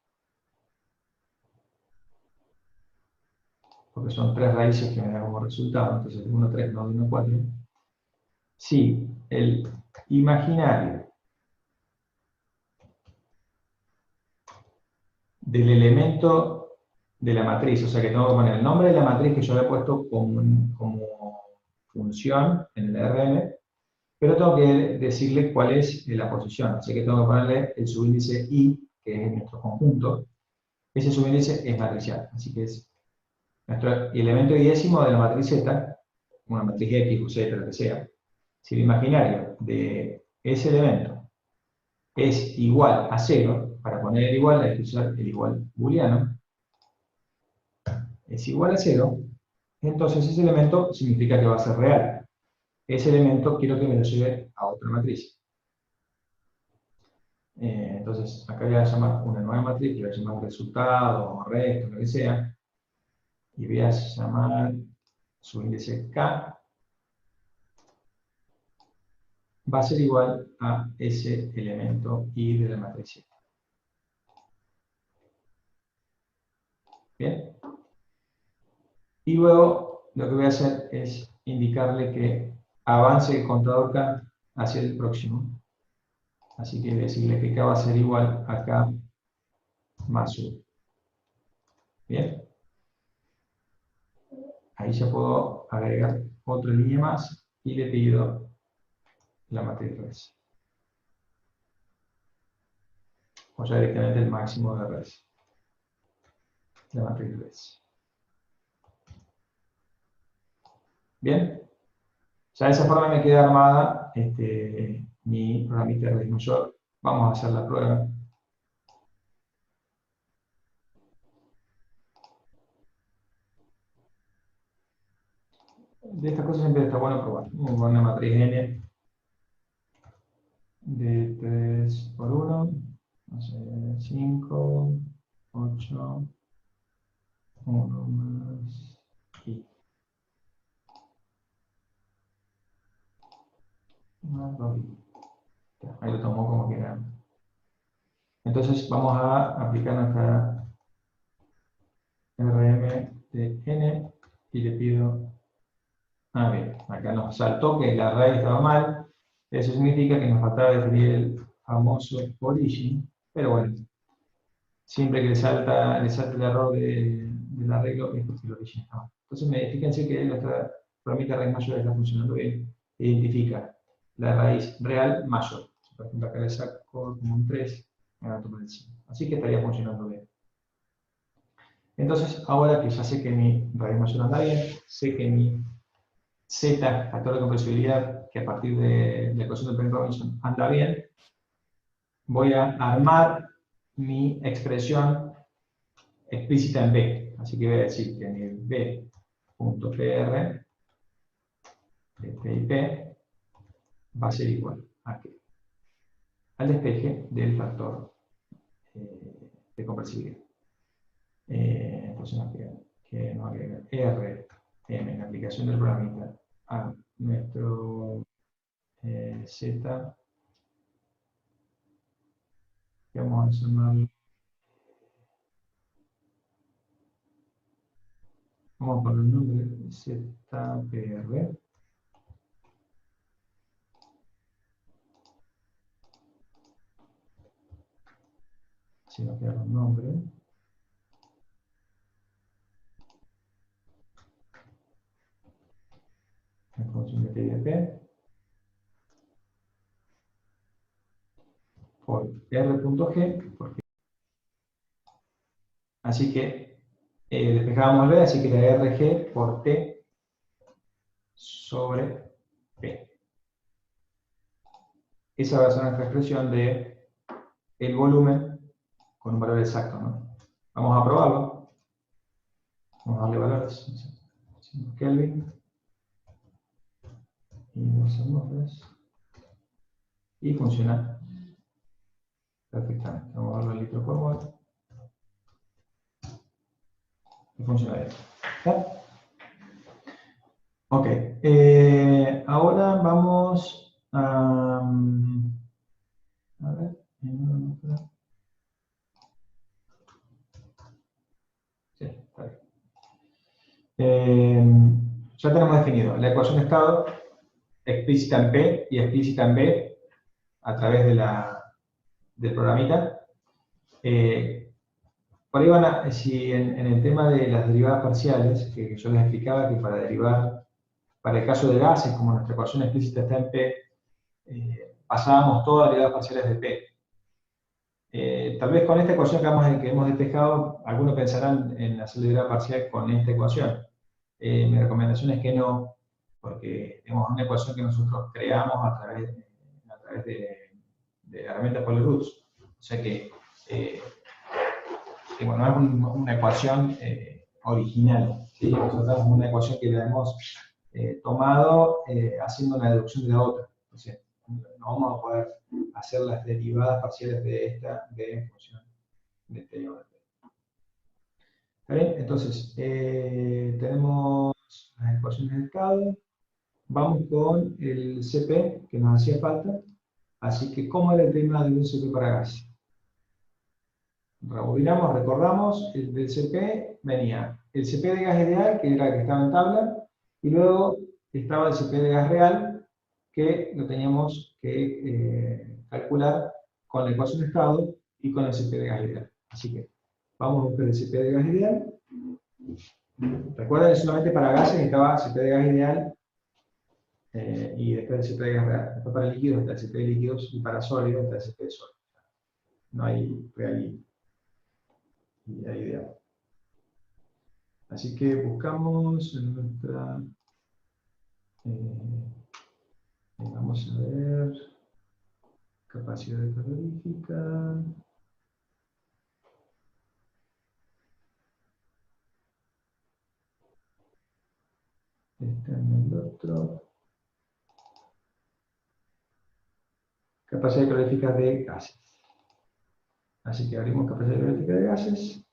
porque son 3 raíces que me dan como resultado, entonces de 1 a 3, no de 1 a 4. Si el imaginario del elemento de la matriz, o sea que tengo que poner el nombre de la matriz que yo había puesto como función en el RM, pero tengo que decirle cuál es la posición, así que tengo que ponerle el subíndice I, que es nuestro conjunto. Ese subíndice es matricial, así que es nuestro elemento diésimo de la matriz Z, una matriz X o Z, lo que sea. Si el imaginario de ese elemento es igual a 0, para poner el igual hay que usar el igual booleano, es igual a 0, entonces ese elemento significa que va a ser real. Ese elemento quiero que me lo lleve a otra matriz. Entonces, acá voy a llamar una nueva matriz, voy a llamar resultado, o resto, lo que sea, y voy a llamar su índice K, va a ser igual a ese elemento I de la matriz Z. Bien. Y luego lo que voy a hacer es indicarle que avance el contador K hacia el próximo. Así que decirle que K va a ser igual a K más 1. Bien. Ahí ya puedo agregar otra línea más y le pido la matriz res. O ya directamente el máximo de res. La matriz res. Bien. Ya de esa forma me queda armada mi programita de raíz mayor. Vamos a hacer la prueba. de estas cosas siempre está bueno probar. Vamos a poner una matriz n de 3 por 1, no sé, 5, 8, 1 más y más 2. Ahí lo tomo como quiera. Entonces vamos a aplicar nuestra RM de n y le pido, bien, acá nos saltó que la raíz estaba mal, eso significa que nos faltaba definir el famoso origin, pero bueno, siempre que le salta el error del arreglo es porque el origen está mal. Entonces fíjense que nuestra programita raíz mayor está funcionando bien, identifica la raíz real mayor. Por ejemplo, acá le saco como un 3, me va a tomar el 5. Así que estaría funcionando bien. Entonces, ahora que ya sé que mi raíz mayor anda bien, sé que mi z, factor de compresibilidad, que a partir de la ecuación de Penrose-Robinson anda bien, voy a armar mi expresión explícita en B. Así que voy a decir que mi B.PR de P y P va a ser igual a qué? Al despeje del factor de compresibilidad. Entonces nos queda que nos agrega RM en la aplicación del programita a nuestro Z, que vamos a llamarlo, vamos a poner el nombre ZPR. Así nos queda el nombre. La función de TDP por R.G, porque así que despejábamos B, así que la RG por T sobre P. Esa va a ser nuestra expresión de el volumen con un valor exacto, ¿no? Vamos a probarlo. Vamos a darle valores. Hacemos Kelvin. Y lo hacemos. Y funciona perfectamente. Vamos a darle litros por mol. Y funciona bien. ¿Está? Ok. Ahora vamos a ver. Sí, está bien. Ya tenemos definido la ecuación de estado explícita en P y explícita en B a través del programita. Por ahí si en el tema de las derivadas parciales, que yo les explicaba que para derivar, para el caso de gases, como nuestra ecuación explícita está en P, pasábamos todas las derivadas parciales de P. Tal vez con esta ecuación que hemos despejado, algunos pensarán en hacer la derivada parcial con esta ecuación. Mi recomendación es que no, porque tenemos una ecuación que nosotros creamos a través de herramientas Polyrules. O sea que bueno, es una ecuación original. ¿Sí? Nosotros tenemos una ecuación que la hemos tomado haciendo una deducción de la otra. Entonces, no vamos a poder hacer las derivadas parciales de esta en función de este y de ¿Está bien? Entonces, tenemos las ecuaciones de estado. Vamos con el CP, que nos hacía falta. Así que, ¿cómo era el tema de un CP para gas? Rebobinamos, recordamos, el del CP venía el CP de gas ideal, que era el que estaba en tabla, y luego estaba el CP de gas real, que lo teníamos que calcular con la ecuación de estado y con el CP de gas ideal. Así que vamos a buscar el CP de gas ideal. Recuerden que solamente para gases estaba CP de gas ideal y después el CP de gas real. Después para líquidos está el CP de líquidos y para sólidos está el CP de sólidos. No hay real y ideal. Así que buscamos en nuestra... vamos a ver... Capacidad calorífica. Está en el registro. Capacidad calorífica de gases. Así que abrimos capacidad calorífica de gases.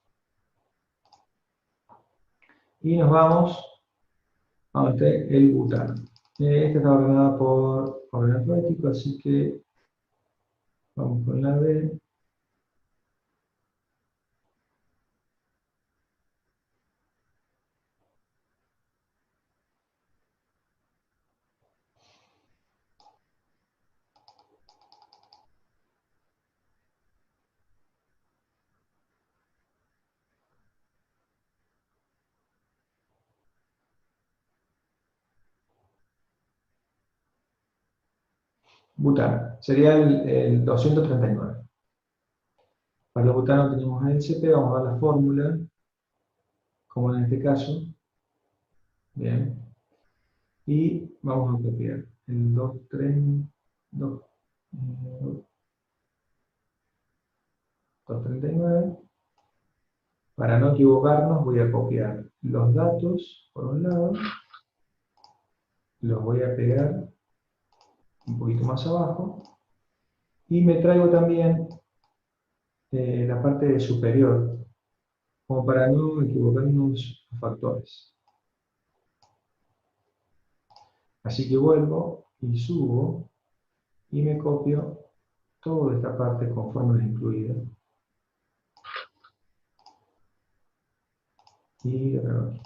Y nos vamos a donde esté el butano. Esta está ordenada por orden alfabético, así que vamos con la B. Butano. Sería el 239. Para el butano tenemos el CP, vamos a ver la fórmula, como en este caso. Bien. Y vamos a copiar el 239. Para no equivocarnos, voy a copiar los datos por un lado, los voy a pegar un poquito más abajo, y me traigo también la parte superior, como para no equivocarnos los factores. Así que vuelvo y subo, y me copio toda esta parte con fórmulas incluidas. Y lo pego aquí.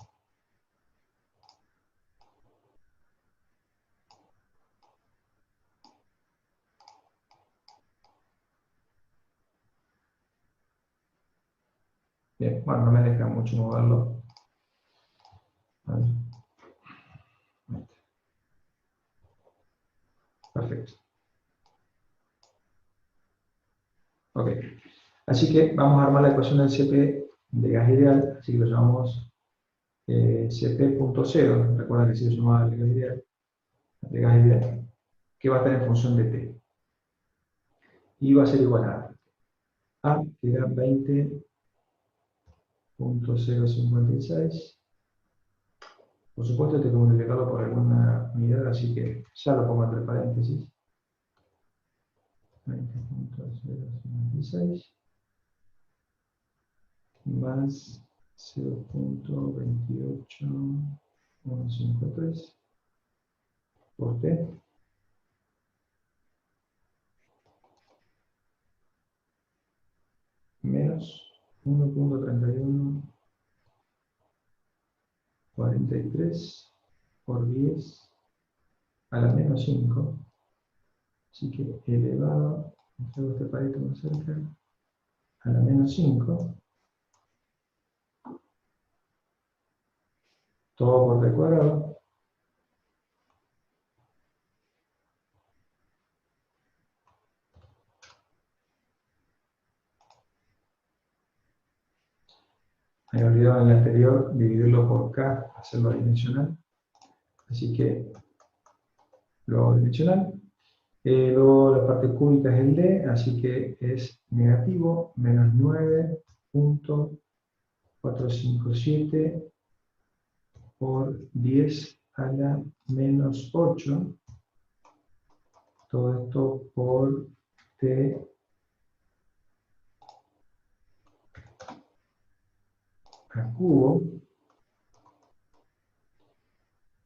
Bien, bueno, no me deja mucho moverlo. A ver. Perfecto. Ok. Así que vamos a armar la ecuación del CP de gas ideal, así que lo llamamos CP.0. Recuerda que si lo llamaba de gas ideal, que va a estar en función de T. Y va a ser igual a que era 20.056. Por supuesto, tengo que multiplicarlo por alguna unidad, así que ya lo pongo entre paréntesis. 20.056 más 0.28153 por T. Menos 1.3143 por 10 a la menos 5. Así que elevado, traigo este palito más cerca, a la menos 5. Todo por T cuadrado. Me he olvidado en el anterior dividirlo por K, hacerlo dimensional. Así que lo hago dimensional. Luego la parte cúbica es el D, así que es negativo, menos 9.457 por 10 a la menos 8. Todo esto por T a cubo.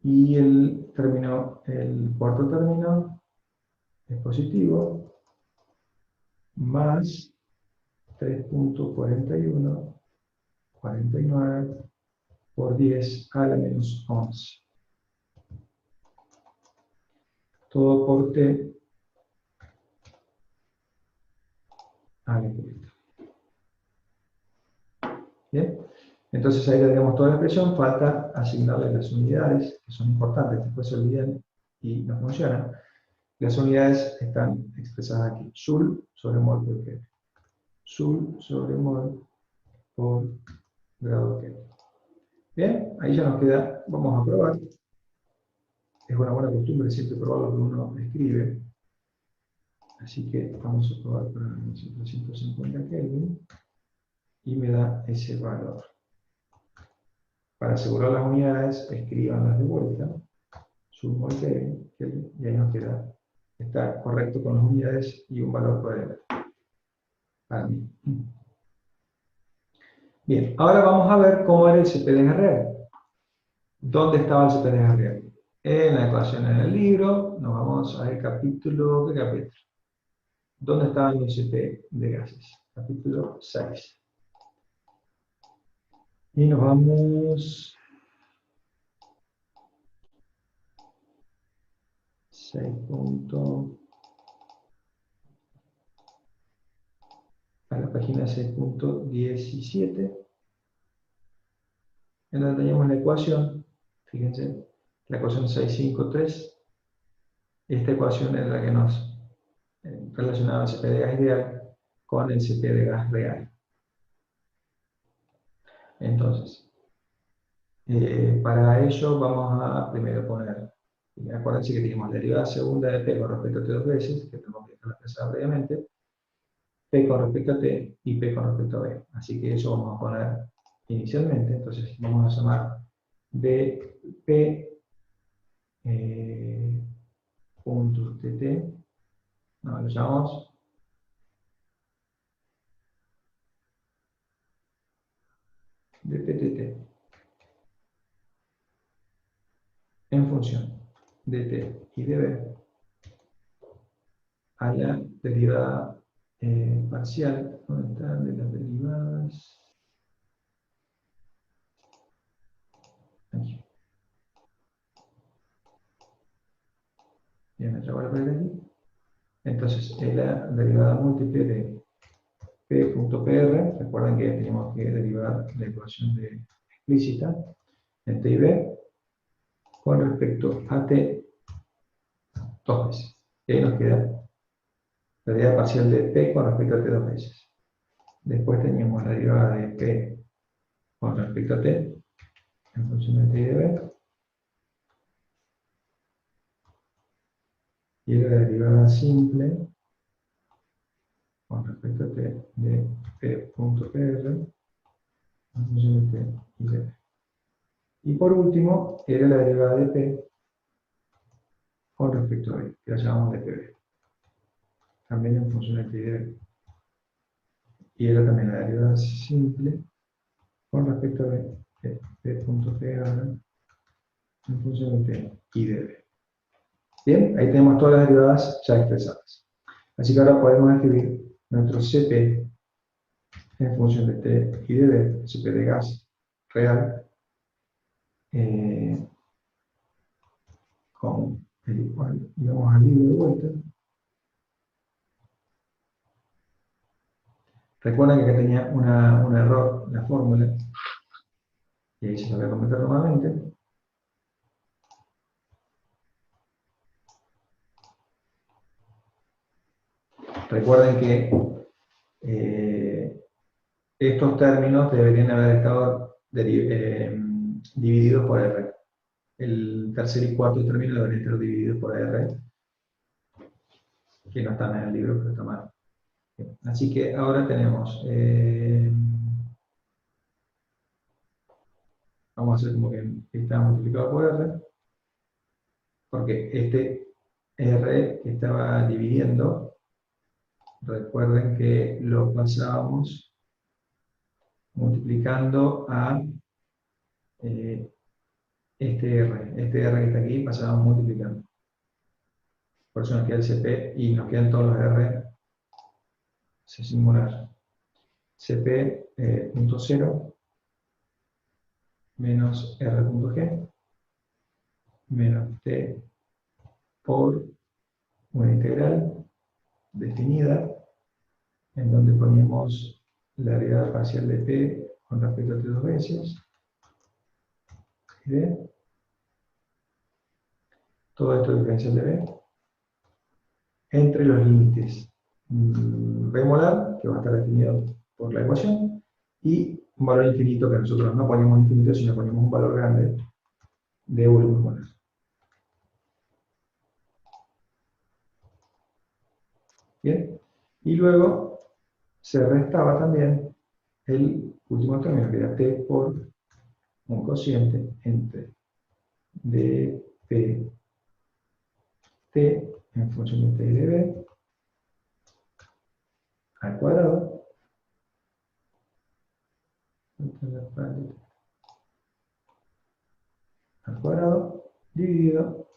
Y el cuarto término es positivo, más 3.4149 por 10 a la menos 11. Todo por T a la cubierta. Bien, entonces ahí le tenemos toda la expresión, falta asignarle las unidades, que son importantes, después se olvidan y no funcionan. Las unidades están expresadas aquí, Joule sobre mol por Kelvin. Joule sobre mol por grado Kelvin. Bien, ahí ya nos queda, vamos a probar. Es una buena costumbre siempre probar lo que uno escribe. Así que vamos a probar para 750 Kelvin y me da ese valor. Para asegurar las unidades, escríbanlas de vuelta. sumo el Kelvin, y ahí nos queda, está correcto con las unidades y un valor por el para mí. Bien, ahora vamos a ver cómo era el CPDG real. ¿Dónde estaba el CPDG real? En la ecuación en el libro, nos vamos al capítulo, ¿qué capítulo? ¿Dónde estaban los CP de gases? Capítulo 6. Y nos vamos 6. A la página 6.17, en donde teníamos la ecuación, fíjense, la ecuación 653. Esta ecuación es la que nos relacionaba el CP de gas ideal con el CP de gas real. Entonces, para ello vamos a primero poner, acuérdense que tenemos la derivada segunda de P con respecto a T dos veces, que tenemos que expresar previamente, P con respecto a T y P con respecto a B. Así que eso vamos a poner inicialmente. Entonces vamos a llamar dP puntos dt, no, lo llamamos dPtt en función de T y de B a la derivada parcial. ¿Dónde están de las derivadas? Aquí. Bien, me trago la pared aquí. Entonces, es la derivada múltiple de P.PR. Recuerden que tenemos que derivar la ecuación de explícita en T y B con respecto a T dos veces. Y ahí nos queda la derivada parcial de P con respecto a T dos veces. Después teníamos la derivada de P con respecto a T en función de T y de B. Y la derivada simple con respecto a T de P.PR en función de T y de B. Y por último, era la derivada de P con respecto a B, que la llamamos dPB. También en función de T y de B. Y era también la derivada simple con respecto a B, de P.PR en función de T y de B. Bien, ahí tenemos todas las derivadas ya expresadas. Así que ahora podemos escribir nuestro CP en función de T y de B, CP de gas real, con el igual, y vamos al libro de vuelta. Recuerden que acá tenía un error en la fórmula, y ahí se lo voy a comentar nuevamente. Recuerden que estos términos deberían haber estado divididos por R. El tercer y cuarto término deberían estar divididos por R, que no están en el libro, pero está mal. Así que ahora tenemos, vamos a hacer como que está multiplicado por R, porque este R que estaba dividiendo, recuerden que lo pasábamos multiplicando a este R que está aquí, pasábamos multiplicando. Por eso nos queda el CP y nos quedan todos los R singular. CP.0 menos R.G menos T por una integral definida en donde ponemos la derivada parcial de P con respecto a T dos veces y D. Todo esto diferencial de B entre los límites B molar, que va a estar definido por la ecuación, y un valor infinito, que nosotros no ponemos infinito, sino ponemos un valor grande de volumen molar. Bien, y luego se restaba también el último término, que era T por un cociente entre dP t en función de t y de b al cuadrado dividido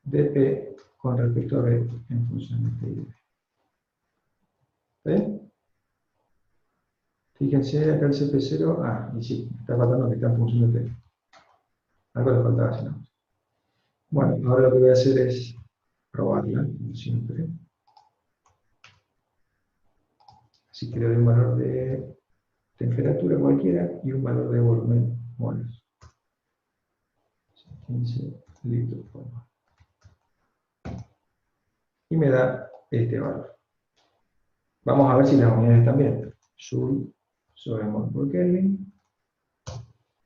dp con respecto a b en función de t y de b. ¿Está bien? Fíjense acá el CP0, y sí, está faltando que está en función de t. Algo le faltaba, si no. Bueno, ahora lo que voy a hacer es probarla, como siempre. Así que le doy un valor de temperatura cualquiera y un valor de volumen moles. 15 litros por mol. Y me da este valor. Vamos a ver si las unidades están bien. Joule sobre mol por Kelvin.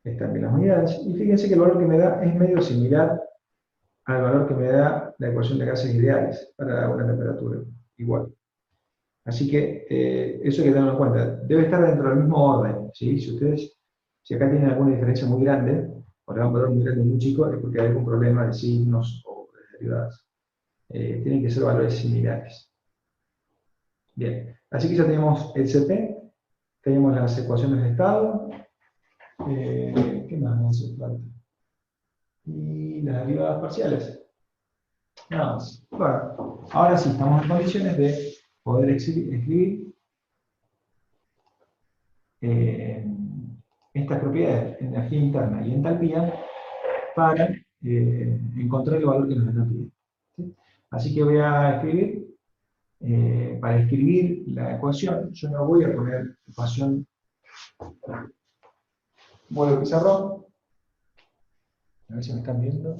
Están bien las unidades. Y fíjense que el valor que me da es medio similar al valor que me da la ecuación de gases ideales para una temperatura igual. Así que eso hay que tenerlo en cuenta. Debe estar dentro del mismo orden, ¿sí? Si acá tienen alguna diferencia muy grande, por ejemplo, un valor muy grande y muy chico, es porque hay algún problema de signos o de derivadas. Tienen que ser valores similares. Bien, así que ya tenemos el CP, tenemos las ecuaciones de estado, ¿qué más me hace falta? Y las derivadas parciales. Nada más. Bueno, ahora sí, estamos en condiciones de poder escribir estas propiedades, energía interna y entalpía, para encontrar el valor que nos están pidiendo. ¿Sí? Así que voy a escribir, para escribir la ecuación, yo no voy a poner ecuación, vuelvo al pizarrón, a ver si me están viendo.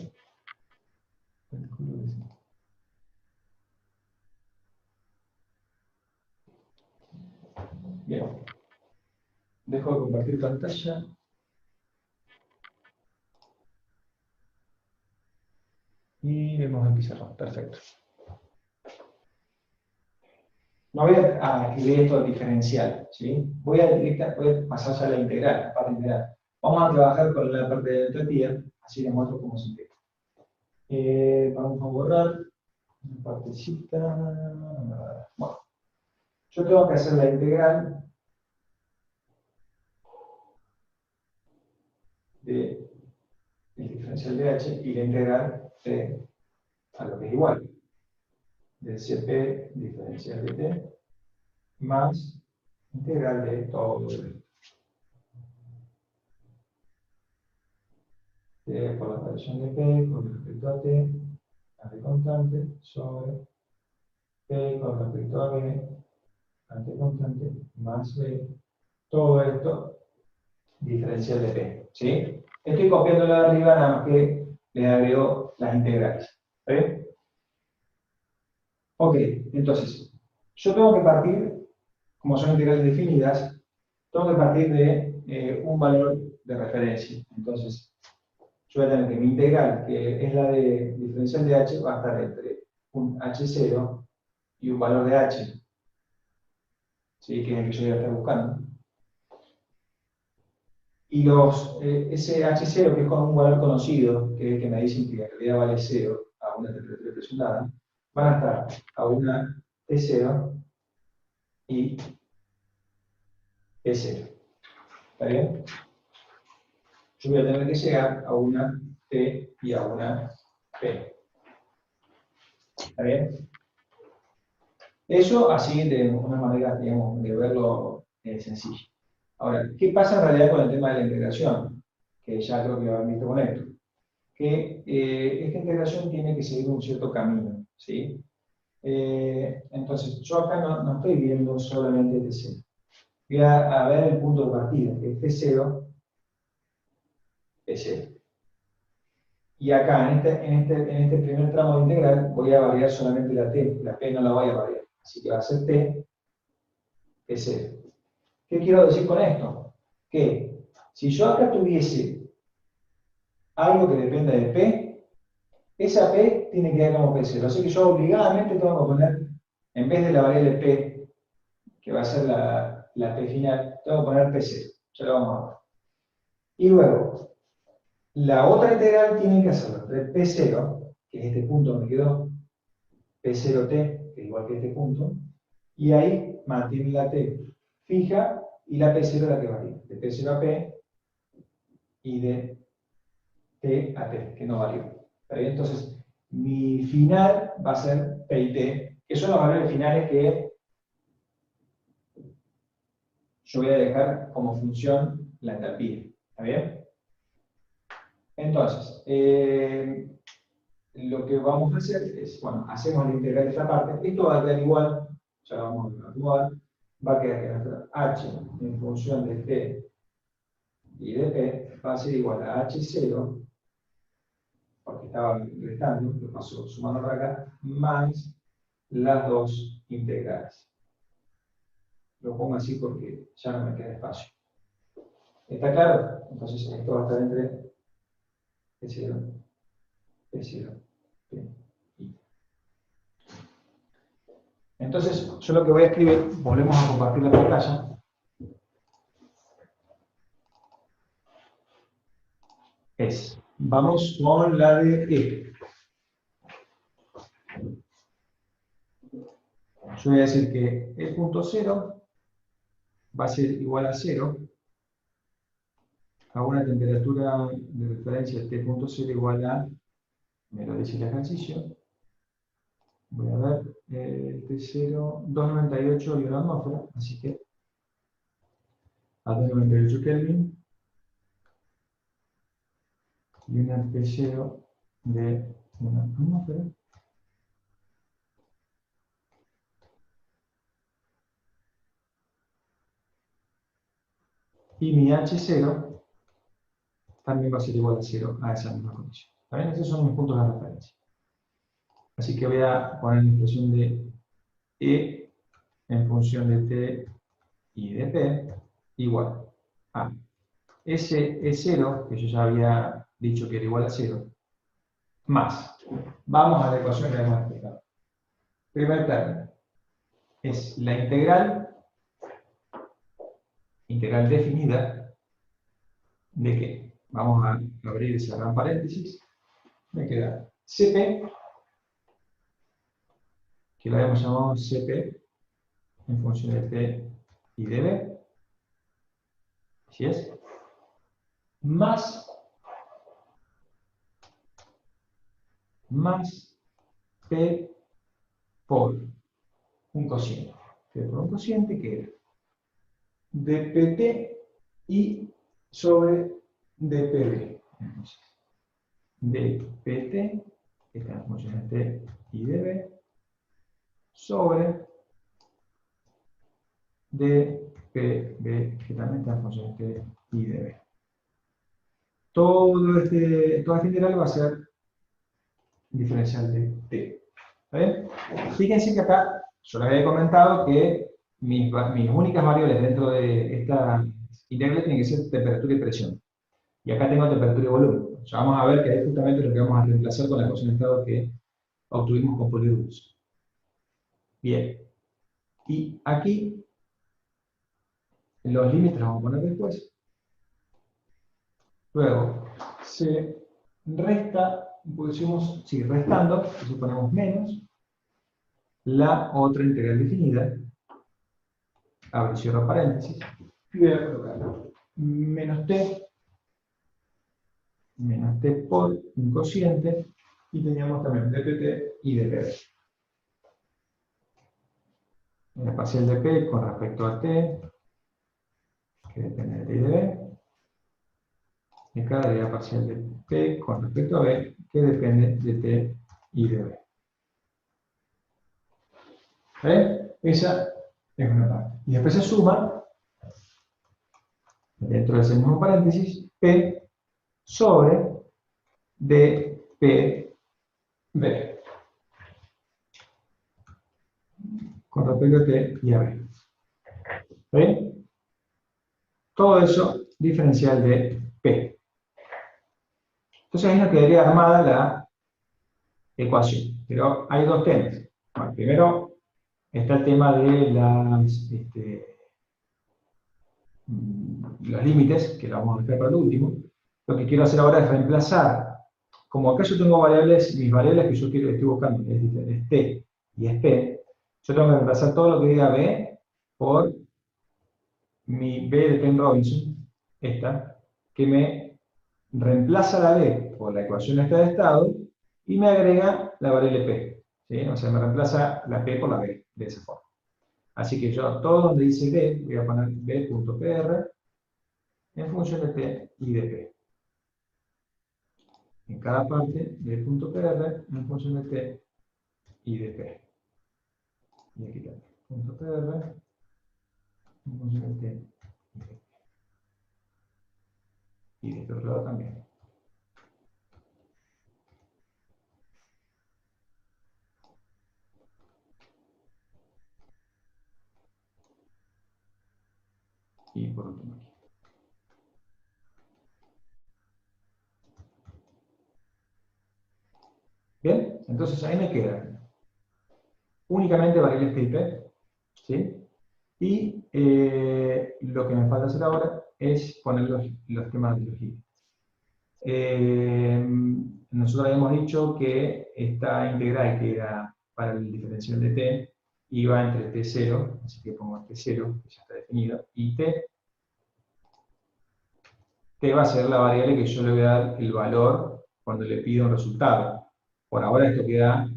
Bien, dejo de compartir pantalla. Y vemos el pizarrón, perfecto. No voy a escribir esto diferencial, ¿sí? Voy a pasar ya a la integral, la parte integral. Vamos a trabajar con la parte de entropía, así les muestro cómo se integra. Vamos a borrar una partecita. Bueno, yo tengo que hacer la integral del diferencial de h y la integral de a lo que es igual. Del CP diferencial de t más integral de todo esto. T por la variación de P con respecto a T, a T constante, sobre P con respecto a B, a T constante, más B, todo esto diferencial de P. ¿Sí? Estoy copiando la de arriba, nada más que le agrego las integrales. ¿Está bien? Ok, entonces, yo tengo que partir, como son integrales definidas, tengo que partir de un valor de referencia. Entonces, yo voy a tener que mi integral, que es la de diferencial de h, va a estar entre un h0 y un valor de h, ¿sí? Que es el que yo voy a estar buscando. Y ese h0, que es con un valor conocido, que es el que me dice que en realidad vale 0 a una temperatura presionada, van a estar a una T0 y T0. ¿Está bien? Yo voy a tener que llegar a una T y a una P. ¿Está bien? Eso así de una manera, digamos, de verlo sencillo. Ahora, ¿qué pasa en realidad con el tema de la integración? Que ya creo que lo han visto con esto. Que esta integración tiene que seguir un cierto camino, ¿sí? Entonces, yo acá no estoy viendo solamente T0. Voy a ver el punto de partida, que es T0, T0. Y acá, en este primer tramo de integral, voy a variar solamente la T. La P no la voy a variar. Así que va a ser T, T0. ¿Qué quiero decir con esto? Que si yo acá tuviese algo que dependa de P, esa P tiene que quedar como P0. Así que yo obligadamente tengo que poner, en vez de la variable P, que va a ser la P final, tengo que poner P0. Ya lo vamos a ver. Y luego, la otra integral tiene que hacerlo entre P0 que es este punto donde quedó, P0T, que es igual que este punto, y ahí mantiene la T fija y la P0 la que varía, de P0 a P y de T a T, que no varió. ¿Está bien? Entonces, mi final va a ser P y T, que son los valores finales que yo voy a dejar como función la entalpía. ¿Está bien? Entonces, lo que vamos a hacer es, bueno, hacemos la integral de esta parte, esto va a quedar igual, ya vamos a acomodar, va a quedar que nuestra h en función de t y de p va a ser igual a h0, porque estaba restando, lo paso sumando para acá, más las dos integrales. Lo pongo así porque ya no me queda espacio. ¿Está claro? Entonces esto va a estar entre P0, P0, P y. Entonces, yo lo que voy a escribir, volvemos a compartir la pantalla. Vamos con la de E. Yo voy a decir que E punto 0 va a ser igual a 0 a una temperatura de referencia T punto 0 igual a, me lo dice el ejercicio, voy a ver, T0, 298 y una atmósfera, así que a 298 Kelvin y una P0 de una atmósfera. Y mi H0 también va a ser igual a 0 a esa misma condición. ¿Está bien? Esos son mis puntos de referencia. Así que voy a poner la expresión de E en función de T y de P igual a ese E0, que yo ya había dicho que era igual a 0, más. Vamos a la ecuación que hemos explicado. Primer término es la integral definida de que, vamos a abrir ese gran paréntesis, me queda CP, que lo habíamos llamado CP en función de T y de B, ¿así es? Más P por un cociente. P por un cociente que era dpt y sobre dpb. Entonces, dpt, que está en función de T y de B, sobre dpb, que también está en función de T y de B. Toda esta integral va a ser diferencial de T. ¿Está bien? Fíjense que acá yo les había comentado que mis únicas variables dentro de esta integral tienen que ser temperatura y presión. Y acá tengo temperatura y volumen. Ya vamos a ver que es justamente lo que vamos a reemplazar con la ecuación de estado que obtuvimos con Polidus. Bien. Y aquí los límites los vamos a poner después. Luego se resta, pusimos, sí, restando, entonces ponemos menos la otra integral definida, abro y cierro paréntesis, y voy a colocar menos t por un cociente, y teníamos también dpt y dpb. La parcial de p con respecto a t, que depende de t y de b, y acá la deriva parcial de p con respecto a b, que depende de t y de b. ¿Ven? Esa es una parte. Y después se suma, dentro de ese mismo paréntesis, P sobre dPB. Con respecto a T y a B. ¿Ven? Todo eso diferencial de P. Entonces ahí nos quedaría armada la ecuación. Pero hay dos temas. Bueno, primero está el tema de los límites, que lo vamos a dejar para el último. Lo que quiero hacer ahora es reemplazar como acá yo tengo variables, mis variables que yo estoy buscando, es T y es P, yo tengo que reemplazar todo lo que diga B por mi B de Penn Robinson, esta, que me reemplaza la B por la ecuación esta de estado y me agrega la variable P. ¿Sí? O sea, me reemplaza la P por la B, de esa forma. Así que yo, todo donde dice B, voy a poner B.PR en función de T y de P. En cada parte, B.PR en función de T y de P. Y aquí también, punto .PR en función de T y de P. Y de este otro lado también. Y por último aquí. Bien, entonces ahí me quedan únicamente variables T y P, ¿sí? Y lo que me falta hacer ahora es poner los temas de logística. Nosotros habíamos dicho que esta integral que era para el diferencial de T iba entre T0, así que pongo T0, que ya está definido, y T va a ser la variable que yo le voy a dar el valor cuando le pido un resultado. Por ahora esto queda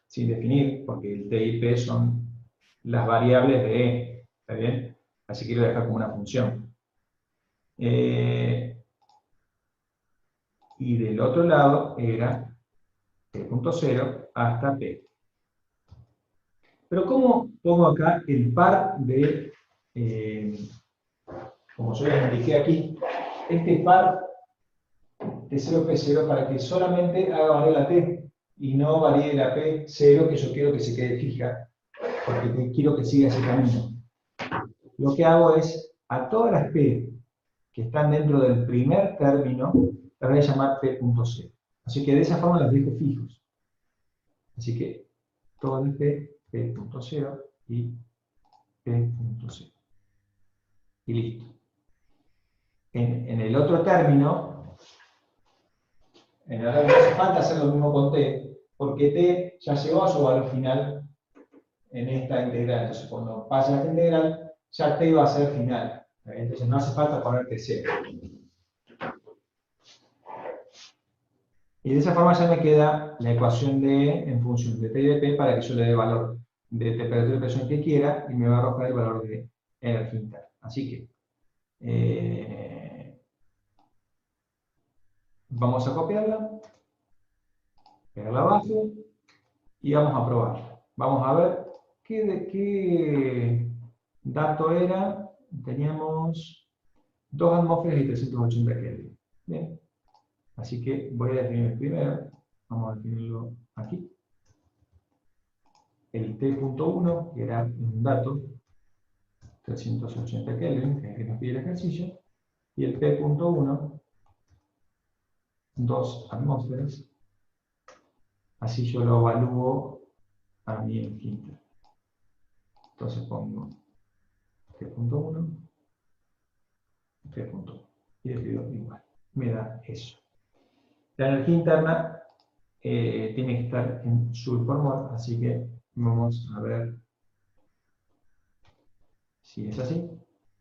sin definir, porque el T y P son las variables de E, ¿está bien? Así que lo voy a dejar como una función. Y del otro lado era P.0 hasta P. Pero ¿cómo pongo acá el par de, como yo les indiqué aquí, este par T0, P0 para que solamente haga valer la T y no varíe la P0 que yo quiero que se quede fija, porque quiero que siga ese camino? Lo que hago es, a todas las P que están dentro del primer término, las voy a llamar P.0. Así que de esa forma los dejo fijos. Así que todo el P.0 y P.0. Y listo. En el otro término, no hace falta hacer lo mismo con T, porque T ya llegó a su valor final en esta integral. Entonces, cuando pase a esta integral, ya T va a ser final. Entonces, no hace falta poner T0. Y de esa forma ya me queda la ecuación de E en función de T y de P para que yo le dé valor de temperatura y presión que quiera y me va a arrojar el valor de energía interna. Así que vamos a copiarla, pegarla abajo y vamos a probarla. Vamos a ver qué dato era. Teníamos 2 atmósferas y 380 Kelvin. Bien. Así que voy a definir primero. Vamos a definirlo aquí. El T.1, que era un dato, 380 Kelvin, que es el que nos pide el ejercicio, y el P.1, 2 atmósferas. Así yo lo evalúo a mi infinita. Entonces pongo T.1, T.1, y le pido igual. Me da eso. La energía interna tiene que estar en Joule por mol, así que vamos a ver si es así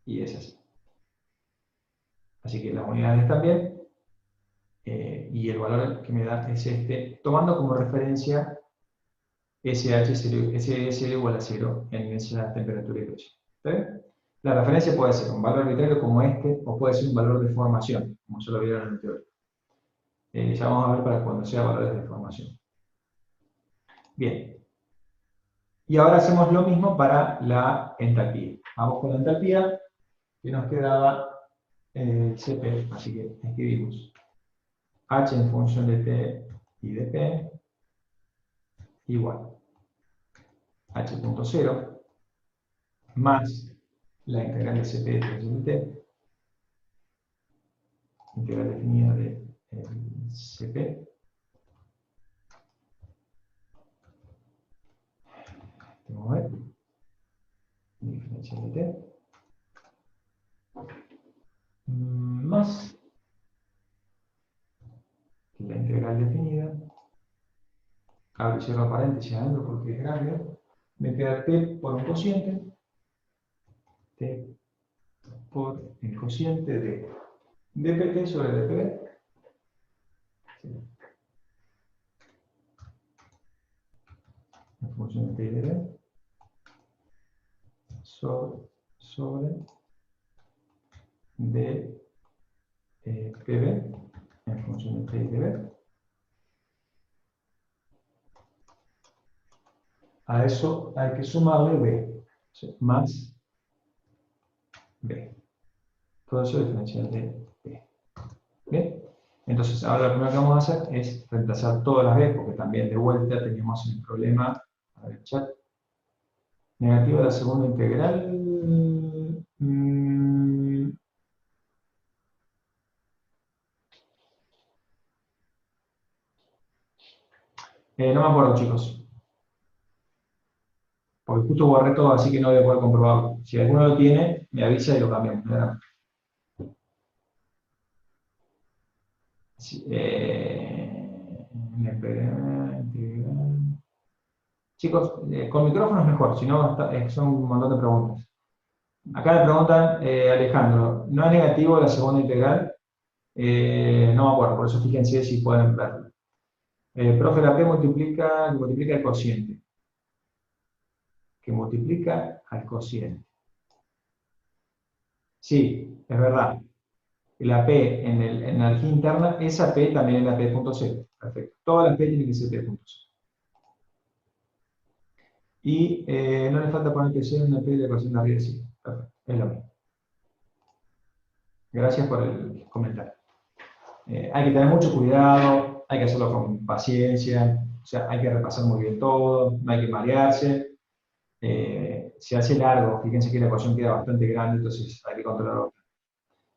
y es así. Así que las unidades también, y el valor que me da es este, tomando como referencia SH0 igual a 0 en esa temperatura y presión. ¿Sí? La referencia puede ser un valor arbitrario como este, o puede ser un valor de formación, como ya lo vieron en el teórico. Ya vamos a ver para cuando sea valores de formación. Bien. Y ahora hacemos lo mismo para la entalpía. Vamos con la entalpía, que nos quedaba CP, así que escribimos H en función de T y de P igual H.0 más la integral de CP de función de T, integral definida de CP, vamos a ver, diferencial de T, más abro y cierro paréntesis adentro porque es grande, me queda T por un cociente, T por el cociente de dpt sobre dpb. La función de T y db sobre dpb en función de T y db. A eso hay que sumarle b, o sea, más b. Todo eso es diferencial de b. Bien, entonces ahora lo primero que vamos a hacer es reemplazar todas las b, porque también de vuelta teníamos el problema, a ver, chat, negativo de la segunda integral. No me acuerdo, chicos. Porque justo borré todo, así que no voy a poder comprobarlo. Si alguno lo tiene, me avisa y lo cambiamos, ¿verdad? Sí, chicos, con micrófono es mejor, si no son un montón de preguntas. Acá me preguntan, Alejandro, ¿no es negativo la segunda integral? No me acuerdo, por eso fíjense si pueden verlo. Profe, la P multiplica el cociente. Que multiplica al cociente. Sí, es verdad. La P en la energía interna, esa P también es la P.0. Perfecto. Todas las P tienen que ser P.0. Y no le falta poner PC en una P de la ecuación de arriba, sí. Perfecto. Es lo mismo. Gracias por el comentario. Hay que tener mucho cuidado, hay que hacerlo con paciencia, o sea, hay que repasar muy bien todo, no hay que marearse. Se hace largo, fíjense que la ecuación queda bastante grande, entonces hay que controlarlo.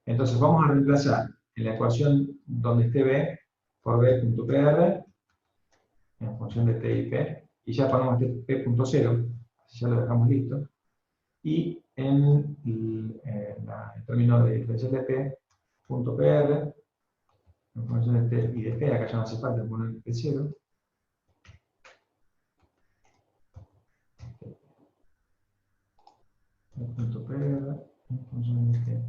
Entonces vamos a reemplazar en la ecuación donde esté B por B.PR en función de T y P, y ya ponemos este P.0, así ya lo dejamos listo, y en el término de diferencial de P.PR en función de T y de P, acá ya no hace falta poner P0, P.PR en función de T.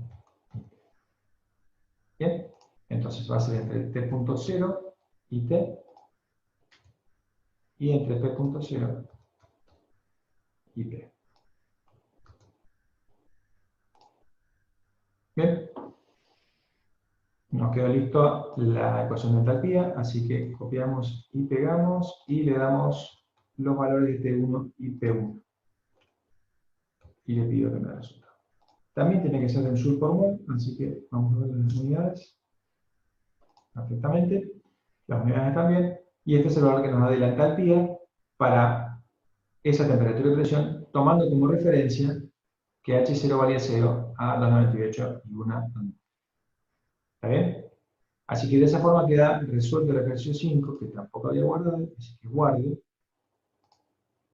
Bien, entonces va a ser entre T.0 y T, y entre P.0 y P. Bien, nos quedó listo la ecuación de entalpía, así que copiamos y pegamos y le damos los valores de T1 y P1. Y le pido que me dé resultado. También tiene que ser en joule por mol, así que vamos a ver las unidades. Perfectamente. Las unidades también. Y este es el valor que nos da de la entalpía para esa temperatura y presión, tomando como referencia que H0 valía 0 a 298 y 1. ¿Está bien? Así que de esa forma queda resuelto el ejercicio 5, que tampoco había guardado, así que guardo.